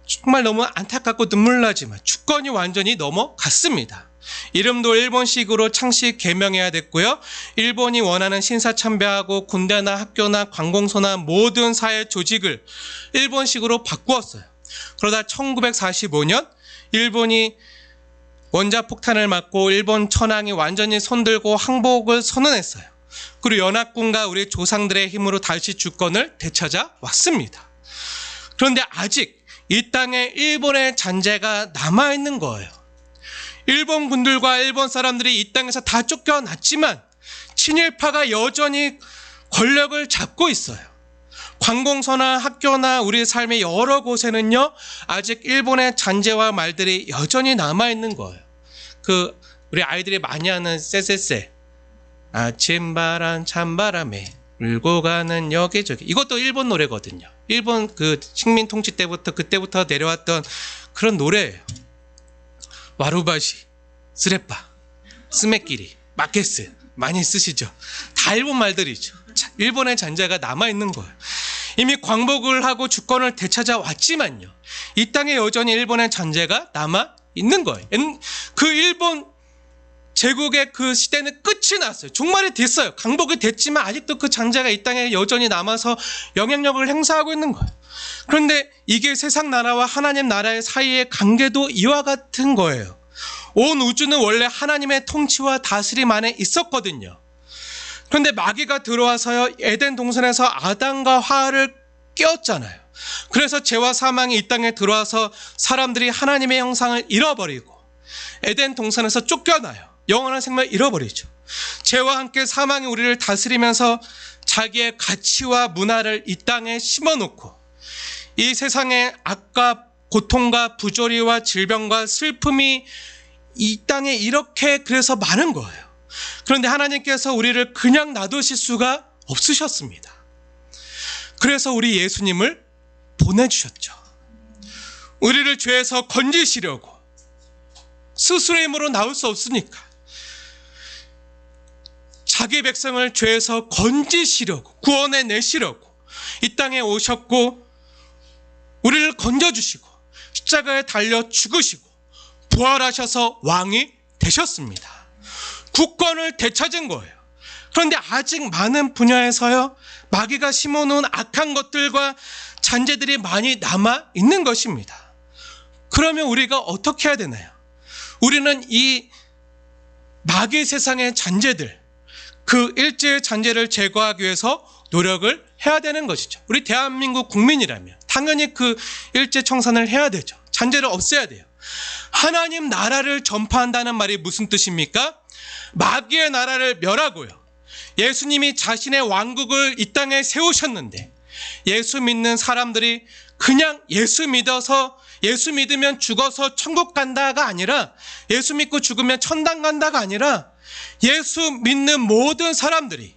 정말 너무 안타깝고 눈물 나지만 주권이 완전히 넘어갔습니다. 이름도 일본식으로 창씨 개명해야 됐고요, 일본이 원하는 신사참배하고 군대나 학교나 관공서나 모든 사회 조직을 일본식으로 바꾸었어요. 그러다 1945년 일본이 원자폭탄을 맞고 일본 천황이 완전히 손들고 항복을 선언했어요. 그리고 연합군과 우리 조상들의 힘으로 다시 주권을 되찾아 왔습니다. 그런데 아직 이 땅에 일본의 잔재가 남아있는 거예요. 일본 군들과 일본 사람들이 이 땅에서 다 쫓겨났지만 친일파가 여전히 권력을 잡고 있어요. 관공서나 학교나 우리 삶의 여러 곳에는요, 아직 일본의 잔재와 말들이 여전히 남아있는 거예요. 우리 아이들이 많이 하는 쎄쎄쎄, 아침바람 찬바람에 울고 가는 여기저기, 이것도 일본 노래거든요. 일본 그 식민 통치 때부터, 그때부터 내려왔던 그런 노래예요. 와루바시, 스레빠, 스메끼리, 마케스 많이 쓰시죠. 다 일본 말들이죠. 일본의 잔재가 남아있는 거예요. 이미 광복을 하고 주권을 되찾아왔지만요, 이 땅에 여전히 일본의 잔재가 남아 있는 거예요. 그 일본 제국의 그 시대는 끝이 났어요. 종말이 됐어요. 광복이 됐지만 아직도 그 잔재가 이 땅에 여전히 남아서 영향력을 행사하고 있는 거예요. 그런데 이게 세상 나라와 하나님 나라의 사이의 관계도 이와 같은 거예요. 온 우주는 원래 하나님의 통치와 다스림 안에 있었거든요. 그런데 마귀가 들어와서요, 에덴 동산에서 아담과 하와를 깨웠잖아요. 그래서 죄와 사망이 이 땅에 들어와서 사람들이 하나님의 형상을 잃어버리고 에덴 동산에서 쫓겨나요. 영원한 생명을 잃어버리죠. 죄와 함께 사망이 우리를 다스리면서 자기의 가치와 문화를 이 땅에 심어놓고 이 세상의 악과 고통과 부조리와 질병과 슬픔이 이 땅에 이렇게 그래서 많은 거예요. 그런데 하나님께서 우리를 그냥 놔두실 수가 없으셨습니다. 그래서 우리 예수님을 보내주셨죠. 우리를 죄에서 건지시려고. 스스로의 힘으로 나올 수 없으니까 자기 백성을 죄에서 건지시려고, 구원해 내시려고 이 땅에 오셨고 우리를 건져주시고 십자가에 달려 죽으시고 부활하셔서 왕이 되셨습니다. 국권을 되찾은 거예요. 그런데 아직 많은 분야에서요, 마귀가 심어놓은 악한 것들과 잔재들이 많이 남아 있는 것입니다. 그러면 우리가 어떻게 해야 되나요? 우리는 이 마귀 세상의 잔재들, 그 일제의 잔재를 제거하기 위해서 노력을 해야 되는 것이죠. 우리 대한민국 국민이라면 당연히 그 일제 청산을 해야 되죠. 잔재를 없애야 돼요. 하나님 나라를 전파한다는 말이 무슨 뜻입니까? 마귀의 나라를 멸하고요, 예수님이 자신의 왕국을 이 땅에 세우셨는데 예수 믿는 사람들이 그냥 예수 믿으면 죽어서 천국 간다가 아니라, 예수 믿고 죽으면 천당 간다가 아니라, 예수 믿는 모든 사람들이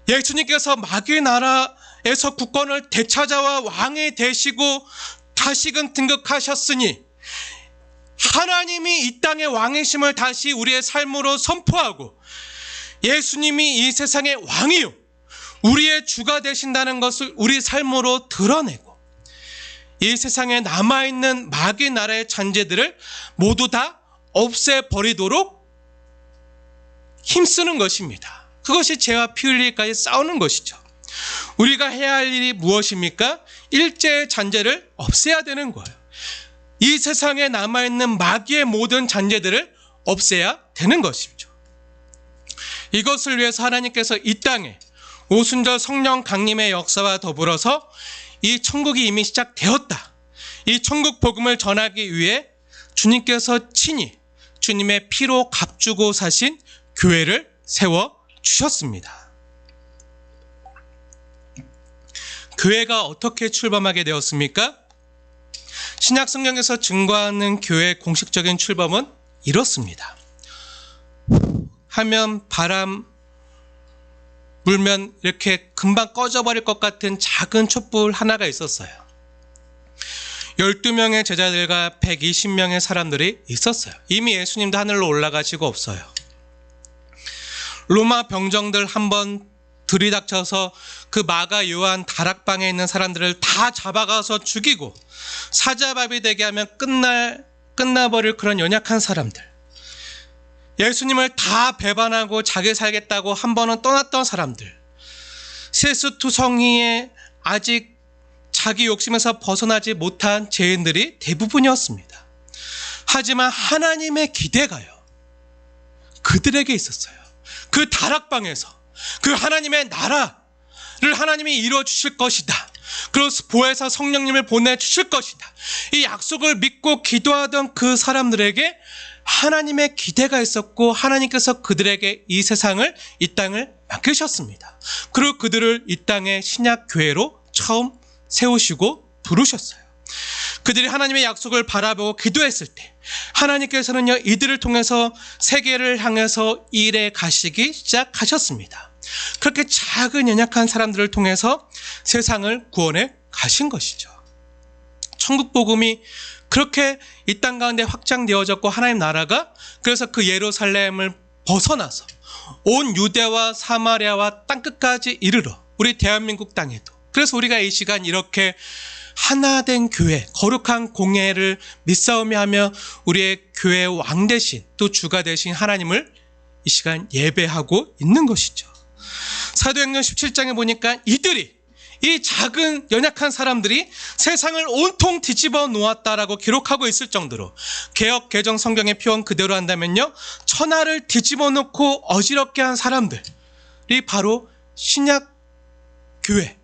예수님께서 마귀의 나라에서 국권을 되찾아와 왕이 되시고 다시금 등극하셨으니 하나님이 이 땅의 왕이심을 다시 우리의 삶으로 선포하고 예수님이 이 세상의 왕이요 우리의 주가 되신다는 것을 우리 삶으로 드러내고 이 세상에 남아있는 마귀 나라의 잔재들을 모두 다 없애버리도록 힘쓰는 것입니다. 그것이 죄와 피 흘리기까지 싸우는 것이죠. 우리가 해야 할 일이 무엇입니까? 일제의 잔재를 없애야 되는 거예요. 이 세상에 남아있는 마귀의 모든 잔재들을 없애야 되는 것이죠. 이것을 위해서 하나님께서 이 땅에 오순절 성령 강림의 역사와 더불어서 이 천국이 이미 시작되었다, 이 천국 복음을 전하기 위해 주님께서 친히 주님의 피로 값주고 사신 교회를 세워주셨습니다. 교회가 어떻게 출범하게 되었습니까? 신약 성경에서 증거하는 교회의 공식적인 출범은 이렇습니다. 하면 바람 불면 이렇게 금방 꺼져버릴 것 같은 작은 촛불 하나가 있었어요. 12명의 제자들과 120명의 사람들이 있었어요. 이미 예수님도 하늘로 올라가시고 없어요. 로마 병정들 한번 들이닥쳐서 그 마가 요한 다락방에 있는 사람들을 다 잡아가서 죽이고 사자밥이 되게 하면 끝나버릴 그런 연약한 사람들, 예수님을 다 배반하고 자기 살겠다고 한 번은 떠났던 사람들, 세수투성이에 아직 자기 욕심에서 벗어나지 못한 죄인들이 대부분이었습니다. 하지만 하나님의 기대가요, 그들에게 있었어요. 그 다락방에서 그 하나님의 나라를 하나님이 이루어주실 것이다, 그래서 보혜사 성령님을 보내주실 것이다, 이 약속을 믿고 기도하던 그 사람들에게 하나님의 기대가 있었고 하나님께서 그들에게 이 세상을, 이 땅을 맡기셨습니다. 그리고 그들을 이 땅의 신약교회로 처음 세우시고 부르셨어요. 그들이 하나님의 약속을 바라보고 기도했을 때 하나님께서는요, 이들을 통해서 세계를 향해서 일해 가시기 시작하셨습니다. 그렇게 작은 연약한 사람들을 통해서 세상을 구원해 가신 것이죠. 천국 복음이 그렇게 이 땅 가운데 확장되어졌고 하나님 나라가 그래서 그 예루살렘을 벗어나서 온 유대와 사마리아와 땅끝까지 이르러 우리 대한민국 땅에도 그래서 우리가 이 시간 이렇게 하나된 교회, 거룩한 공예를 믿사오며 하며 우리의 교회 왕 대신 또 주가 되신 하나님을 이 시간 예배하고 있는 것이죠. 사도행전 17장에 보니까 이 작은 연약한 사람들이 세상을 온통 뒤집어 놓았다라고 기록하고 있을 정도로, 개역 개정 성경의 표현 그대로 한다면요, 천하를 뒤집어 놓고 어지럽게 한 사람들이 바로 신약 교회,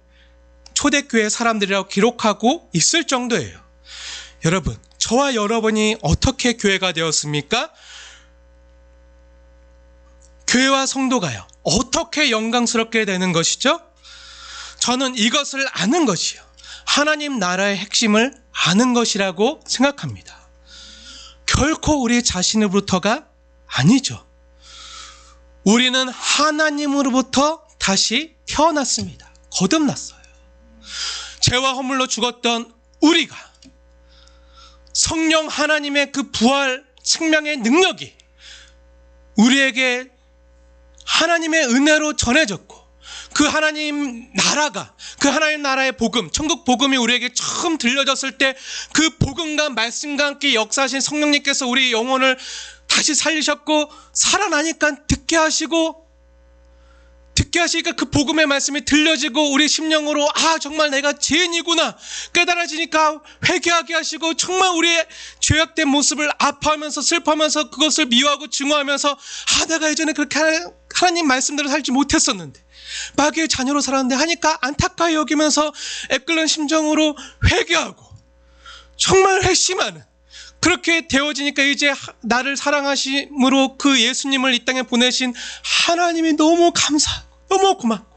초대교회 사람들이라고 기록하고 있을 정도예요. 여러분, 저와 여러분이 어떻게 교회가 되었습니까? 교회와 성도가요, 어떻게 영광스럽게 되는 것이죠? 저는 이것을 아는 것이요, 하나님 나라의 핵심을 아는 것이라고 생각합니다. 결코 우리 자신으로부터가 아니죠. 우리는 하나님으로부터 다시 태어났습니다. 거듭났어요. 죄와 허물로 죽었던 우리가 성령 하나님의 그 부활 생명의 능력이 우리에게 하나님의 은혜로 전해졌고, 그 하나님 나라가, 그 하나님 나라의 복음, 천국 복음이 우리에게 처음 들려졌을 때 그 복음과 말씀과 함께 역사하신 성령님께서 우리 영혼을 다시 살리셨고, 살아나니까 듣게 하시니까 그 복음의 말씀이 들려지고 우리 심령으로 정말 내가 죄인이구나 깨달아지니까 회개하게 하시고, 정말 우리의 죄악된 모습을 아파하면서 슬퍼하면서 그것을 미워하고 증오하면서 내가 예전에 그렇게 하나님 말씀대로 살지 못했었는데, 마귀의 자녀로 살았는데 하니까 안타까이 여기면서 애끓는 심정으로 회개하고 정말 회심하는, 그렇게 되어지니까 이제 나를 사랑하심으로 그 예수님을 이 땅에 보내신 하나님이 너무 감사하고 너무 고맙고,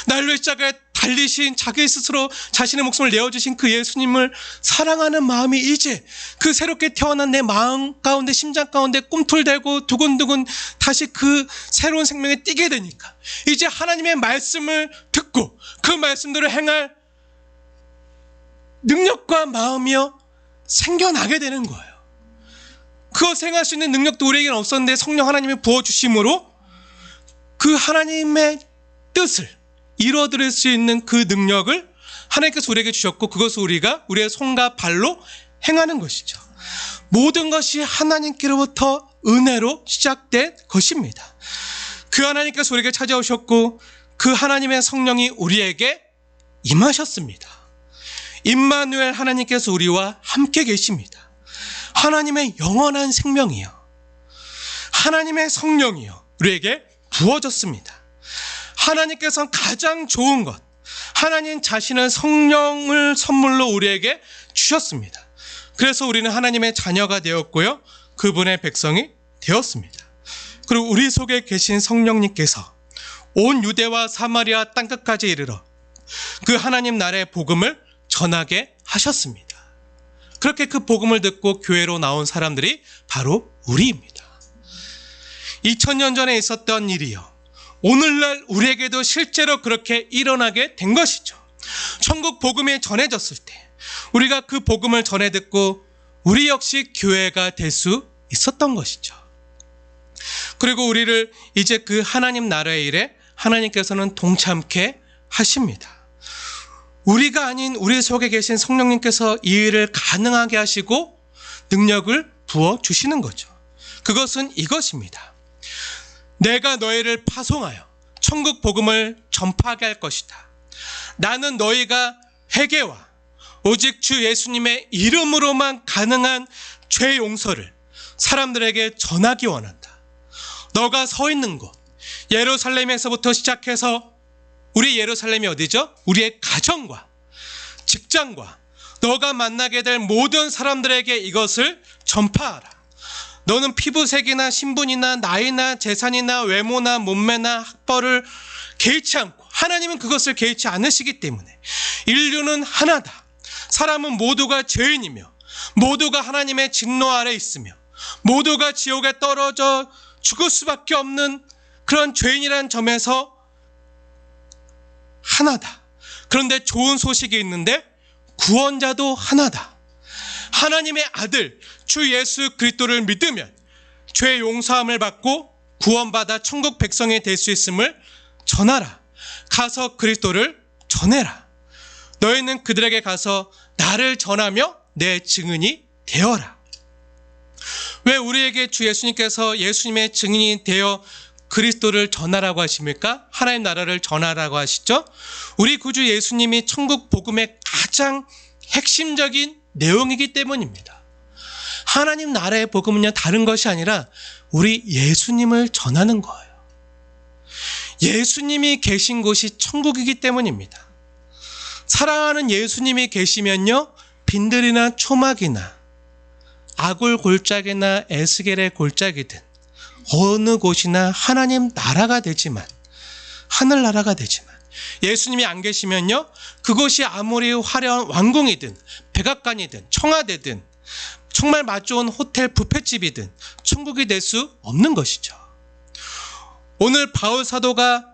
날 위해 십자가에 달리신 자기 스스로 자신의 목숨을 내어주신 그 예수님을 사랑하는 마음이 이제 그 새롭게 태어난 내 마음 가운데, 심장 가운데 꿈틀대고 두근두근 다시 그 새로운 생명에 뛰게 되니까 이제 하나님의 말씀을 듣고 그 말씀대로 행할 능력과 마음이요 생겨나게 되는 거예요. 그것 행할 수 있는 능력도 우리에게는 없었는데 성령 하나님이 부어주심으로 그 하나님의 뜻을 이뤄드릴 수 있는 그 능력을 하나님께서 우리에게 주셨고, 그것을 우리가 우리의 손과 발로 행하는 것이죠. 모든 것이 하나님께로부터 은혜로 시작된 것입니다. 그 하나님께서 우리에게 찾아오셨고 그 하나님의 성령이 우리에게 임하셨습니다. 임마누엘 하나님께서 우리와 함께 계십니다. 하나님의 영원한 생명이요, 하나님의 성령이요 우리에게 부어졌습니다. 하나님께서는 가장 좋은 것, 하나님 자신의 성령을 선물로 우리에게 주셨습니다. 그래서 우리는 하나님의 자녀가 되었고요, 그분의 백성이 되었습니다. 그리고 우리 속에 계신 성령님께서 온 유대와 사마리아 땅끝까지 이르러 그 하나님 나라의 복음을 전하게 하셨습니다. 그렇게 그 복음을 듣고 교회로 나온 사람들이 바로 우리입니다. 2000년 전에 있었던 일이요, 오늘날 우리에게도 실제로 그렇게 일어나게 된 것이죠. 천국 복음이 전해졌을 때 우리가 그 복음을 전해 듣고 우리 역시 교회가 될 수 있었던 것이죠. 그리고 우리를 이제 그 하나님 나라의 일에 하나님께서는 동참케 하십니다. 우리가 아닌 우리 속에 계신 성령님께서 이 일을 가능하게 하시고 능력을 부어주시는 거죠. 그것은 이것입니다. 내가 너희를 파송하여 천국 복음을 전파하게 할 것이다. 나는 너희가 회개와 오직 주 예수님의 이름으로만 가능한 죄 용서를 사람들에게 전하기 원한다. 너가 서 있는 곳 예루살렘에서부터 시작해서, 우리 예루살렘이 어디죠? 우리의 가정과 직장과 너가 만나게 될 모든 사람들에게 이것을 전파하라. 너는 피부색이나 신분이나 나이나 재산이나 외모나 몸매나 학벌을 개의치 않고, 하나님은 그것을 개의치 않으시기 때문에 인류는 하나다. 사람은 모두가 죄인이며 모두가 하나님의 직노 아래 있으며 모두가 지옥에 떨어져 죽을 수밖에 없는 그런 죄인이라는 점에서 하나다. 그런데 좋은 소식이 있는데 구원자도 하나다. 하나님의 아들 주 예수 그리스도를 믿으면 죄 용서함을 받고 구원받아 천국 백성이 될 수 있음을 전하라. 가서 그리스도를 전해라. 너희는 그들에게 가서 나를 전하며 내 증인이 되어라. 왜 우리에게 주 예수님께서 예수님의 증인이 되어 그리스도를 전하라고 하십니까? 하나님 나라를 전하라고 하시죠? 우리 구주 예수님이 천국 복음의 가장 핵심적인 내용이기 때문입니다. 하나님 나라의 복음은요, 다른 것이 아니라 우리 예수님을 전하는 거예요. 예수님이 계신 곳이 천국이기 때문입니다. 사랑하는 예수님이 계시면요, 빈들이나 초막이나 아굴 골짜기나 에스겔의 골짜기든 어느 곳이나 하나님 나라가 되지만, 하늘나라가 되지만, 예수님이 안 계시면요, 그곳이 아무리 화려한 왕궁이든 백악관이든 청와대든 정말 맛 좋은 호텔 뷔페집이든 천국이 될 수 없는 것이죠. 오늘 바울 사도가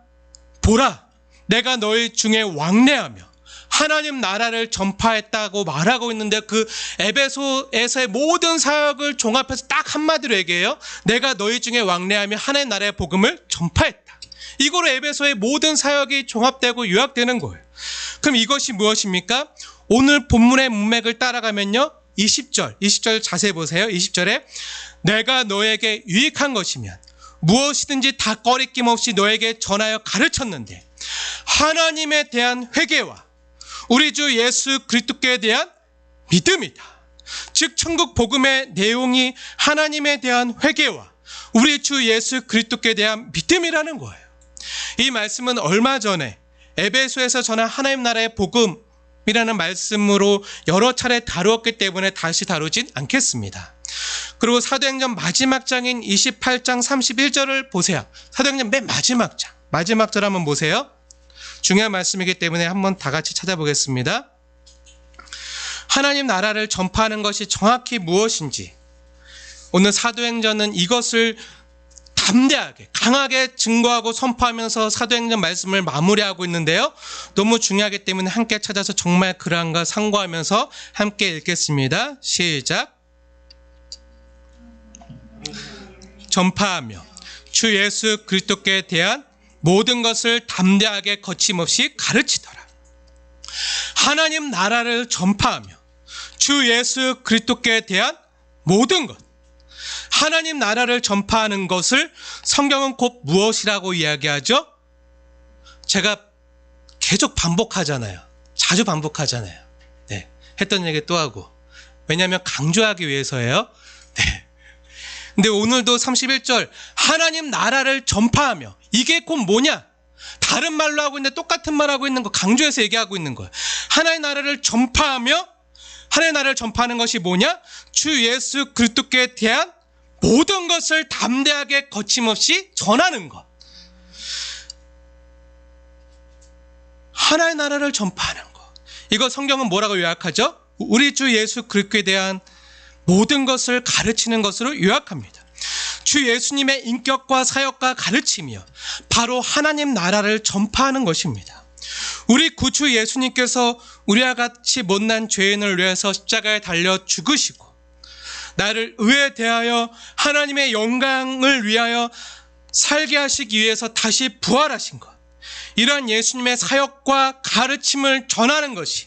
보라, 내가 너희 중에 왕래하며 하나님 나라를 전파했다고 말하고 있는데, 그 에베소에서의 모든 사역을 종합해서 딱 한마디로 얘기해요. 내가 너희 중에 왕래하며 하나님 나라의 복음을 전파했다. 이거로 에베소의 모든 사역이 종합되고 요약되는 거예요. 그럼 이것이 무엇입니까? 오늘 본문의 문맥을 따라가면요, 20절 자세히 보세요. 20절에 내가 너에게 유익한 것이면 무엇이든지 다 꺼리낌 없이 너에게 전하여 가르쳤는데, 하나님에 대한 회개와 우리 주 예수 그리스도께 대한 믿음이다. 즉 천국 복음의 내용이 하나님에 대한 회개와 우리 주 예수 그리스도께 대한 믿음이라는 거예요. 이 말씀은 얼마 전에 에베소에서 전한 하나님 나라의 복음이라는 말씀으로 여러 차례 다루었기 때문에 다시 다루진 않겠습니다. 그리고 사도행전 마지막 장인 28장 31절을 보세요. 사도행전 맨 마지막 절 한번 보세요. 중요한 말씀이기 때문에 한번 다 같이 찾아보겠습니다. 하나님 나라를 전파하는 것이 정확히 무엇인지, 오늘 사도행전은 이것을 담대하게 강하게 증거하고 선포하면서 사도행전 말씀을 마무리하고 있는데요, 너무 중요하기 때문에 함께 찾아서 정말 그러한가 상고하면서 함께 읽겠습니다. 시작. 전파하며 주 예수 그리스도께 대한 모든 것을 담대하게 거침없이 가르치더라. 하나님 나라를 전파하며 주 예수 그리스도께 대한 모든 것, 하나님 나라를 전파하는 것을 성경은 곧 무엇이라고 이야기하죠? 제가 계속 반복하잖아요. 자주 반복하잖아요. 네, 했던 얘기 또 하고. 왜냐하면 강조하기 위해서예요. 네. 근데 오늘도 31절 하나님 나라를 전파하며, 이게 곧 뭐냐? 다른 말로 하고 있는데 똑같은 말 하고 있는 거, 강조해서 얘기하고 있는 거예요. 하나님 나라를 전파하며, 하나님 나라를 전파하는 것이 뭐냐? 주 예수 그리스도께 대한 모든 것을 담대하게 거침없이 전하는 것. 하나님 나라를 전파하는 것. 이거 성경은 뭐라고 요약하죠? 우리 주 예수 그리스도에 대한 모든 것을 가르치는 것으로 요약합니다. 주 예수님의 인격과 사역과 가르치며 바로 하나님 나라를 전파하는 것입니다. 우리 구주 예수님께서 우리와 같이 못난 죄인을 위해서 십자가에 달려 죽으시고, 나를 의에 대하여 하나님의 영광을 위하여 살게 하시기 위해서 다시 부활하신 것, 이러한 예수님의 사역과 가르침을 전하는 것이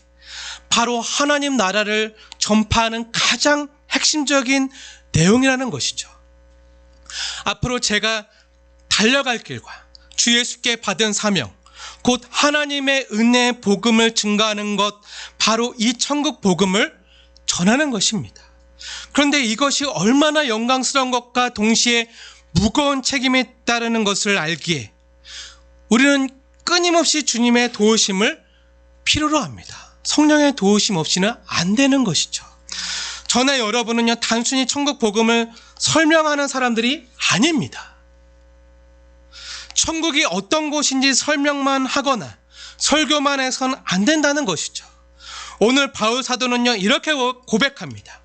바로 하나님 나라를 전파하는 가장 핵심적인 내용이라는 것이죠. 앞으로 제가 달려갈 길과 주 예수께 받은 사명, 곧 하나님의 은혜의 복음을 증거하는 것, 바로 이 천국 복음을 전하는 것입니다. 그런데 이것이 얼마나 영광스러운 것과 동시에 무거운 책임이 따르는 것을 알기에 우리는 끊임없이 주님의 도우심을 필요로 합니다. 성령의 도우심 없이는 안 되는 것이죠. 저나 여러분은요, 단순히 천국 복음을 설명하는 사람들이 아닙니다. 천국이 어떤 곳인지 설명만 하거나 설교만 해서는 안 된다는 것이죠. 오늘 바울 사도는요, 이렇게 고백합니다.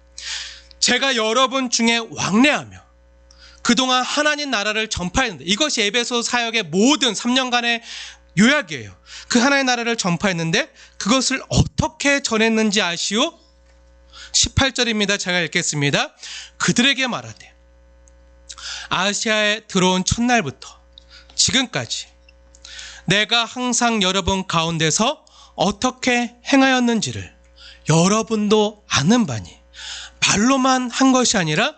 제가 여러분 중에 왕래하며 그동안 하나님 나라를 전파했는데, 이것이 에베소 사역의 모든 3년간의 요약이에요. 그 하나님 나라를 전파했는데 그것을 어떻게 전했는지 아시오? 18절입니다. 제가 읽겠습니다. 그들에게 말하되 아시아에 들어온 첫날부터 지금까지 내가 항상 여러분 가운데서 어떻게 행하였는지를 여러분도 아는 바니 말로만 한 것이 아니라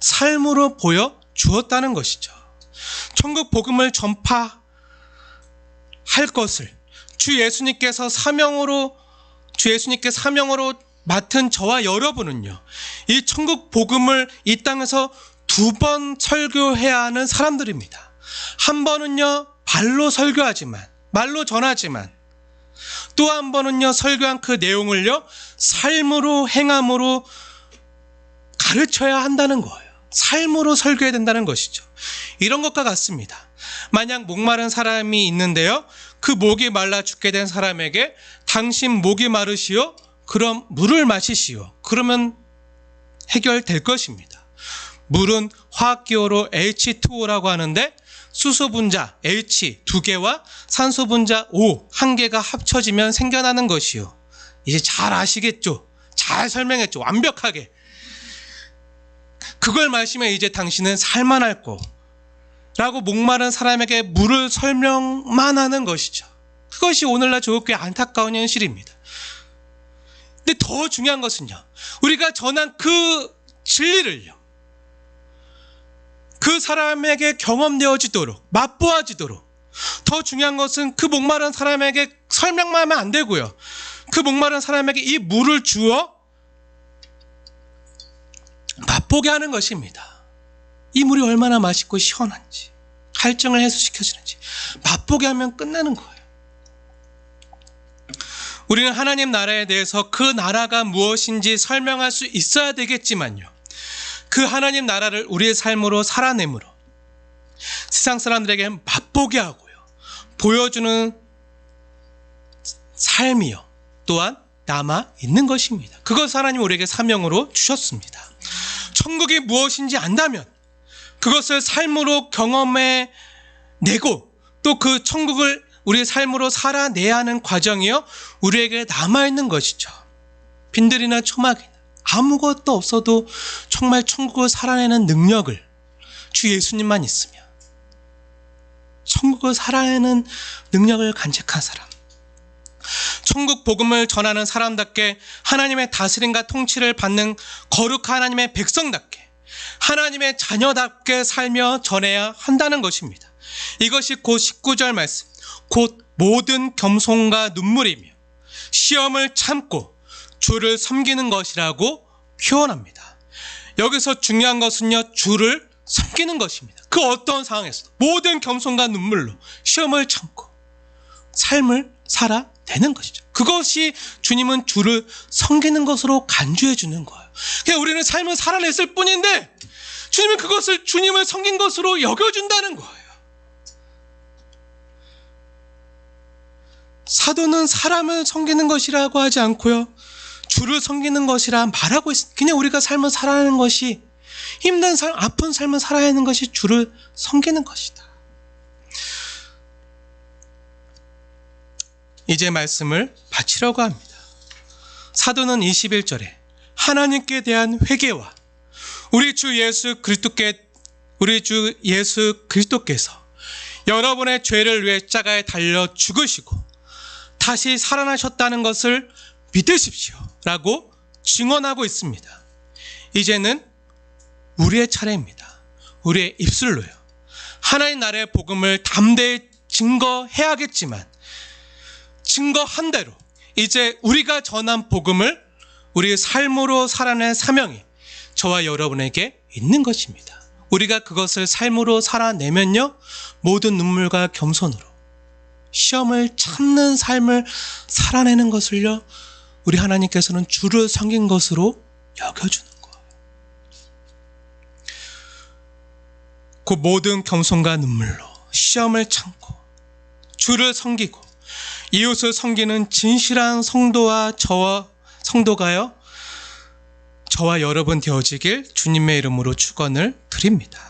삶으로 보여 주었다는 것이죠. 천국 복음을 전파할 것을 주 예수님께 사명으로 맡은 저와 여러분은요, 이 천국 복음을 이 땅에서 2번 설교해야 하는 사람들입니다. 한 번은요, 말로 설교하지만, 말로 전하지만, 또 한 번은요, 설교한 그 내용을요, 삶으로 행함으로 가르쳐야 한다는 거예요. 삶으로 설교해야 된다는 것이죠. 이런 것과 같습니다. 만약 목마른 사람이 있는데요, 그 목이 말라 죽게 된 사람에게 당신 목이 마르시오? 그럼 물을 마시시오. 그러면 해결될 것입니다. 물은 화학기호로 H2O라고 하는데 수소 분자 H 2개와 산소 분자 O 1개가 합쳐지면 생겨나는 것이요. 이제 잘 아시겠죠? 잘 설명했죠? 완벽하게. 그걸 마시면 이제 당신은 살만할 거라고 목마른 사람에게 물을 설명만 하는 것이죠. 그것이 오늘날 조국교회 안타까운 현실입니다. 근데 더 중요한 것은요, 우리가 전한 그 진리를요, 그 사람에게 경험되어지도록, 맛보아지도록, 더 중요한 것은 그 목마른 사람에게 설명만 하면 안 되고요, 그 목마른 사람에게 이 물을 주어 맛보게 하는 것입니다. 이 물이 얼마나 맛있고 시원한지, 갈증을 해소시켜주는지 맛보게 하면 끝나는 거예요. 우리는 하나님 나라에 대해서 그 나라가 무엇인지 설명할 수 있어야 되겠지만요, 그 하나님 나라를 우리의 삶으로 살아내므로 세상 사람들에게 맛보게 하고요, 보여주는 삶이요 또한 남아 있는 것입니다. 그것을 하나님 우리에게 사명으로 주셨습니다. 천국이 무엇인지 안다면 그것을 삶으로 경험해 내고 또 그 천국을 우리의 삶으로 살아내야 하는 과정이요, 우리에게 남아있는 것이죠. 빈들이나 초막이나 아무것도 없어도 정말 천국을 살아내는 능력을 주 예수님만 있으면, 천국을 살아내는 능력을 간직한 사람, 천국 복음을 전하는 사람답게 하나님의 다스림과 통치를 받는 거룩한 하나님의 백성답게, 하나님의 자녀답게 살며 전해야 한다는 것입니다. 이것이 곧 19절 말씀, 곧 모든 겸손과 눈물이며 시험을 참고 주를 섬기는 것이라고 표현합니다. 여기서 중요한 것은요, 주를 섬기는 것입니다. 그 어떤 상황에서도 모든 겸손과 눈물로 시험을 참고 삶을 살아내는 것이죠. 그것이 주님은 주를 섬기는 것으로 간주해 주는 거예요. 그냥 우리는 삶을 살아냈을 뿐인데 주님은 그것을 주님을 섬긴 것으로 여겨준다는 거예요. 사도는 사람을 섬기는 것이라고 하지 않고요, 주를 섬기는 것이라 말하고 있습니다. 그냥 우리가 삶을 살아내는 것이, 힘든 삶, 아픈 삶을 살아야 하는 것이 주를 섬기는 것이다. 이제 말씀을 바치려고 합니다. 사도는 21절에 하나님께 대한 회개와 우리 주 예수 그리스도께서 여러분의 죄를 위해 십자가에 달려 죽으시고 다시 살아나셨다는 것을 믿으십시오 라고 증언하고 있습니다. 이제는 우리의 차례입니다. 우리의 입술로요, 하나님 나라의 복음을 담대히 증거해야겠지만 증거한 대로 이제 우리가 전한 복음을 우리의 삶으로 살아낼 사명이 저와 여러분에게 있는 것입니다. 우리가 그것을 삶으로 살아내면요, 모든 눈물과 겸손으로 시험을 참는 삶을 살아내는 것을요, 우리 하나님께서는 주를 섬긴 것으로 여겨주는 거예요. 그 모든 겸손과 눈물로 시험을 참고 주를 섬기고 이웃을 섬기는 진실한 성도와 성도가요, 저와 여러분 되어지길 주님의 이름으로 축원을 드립니다.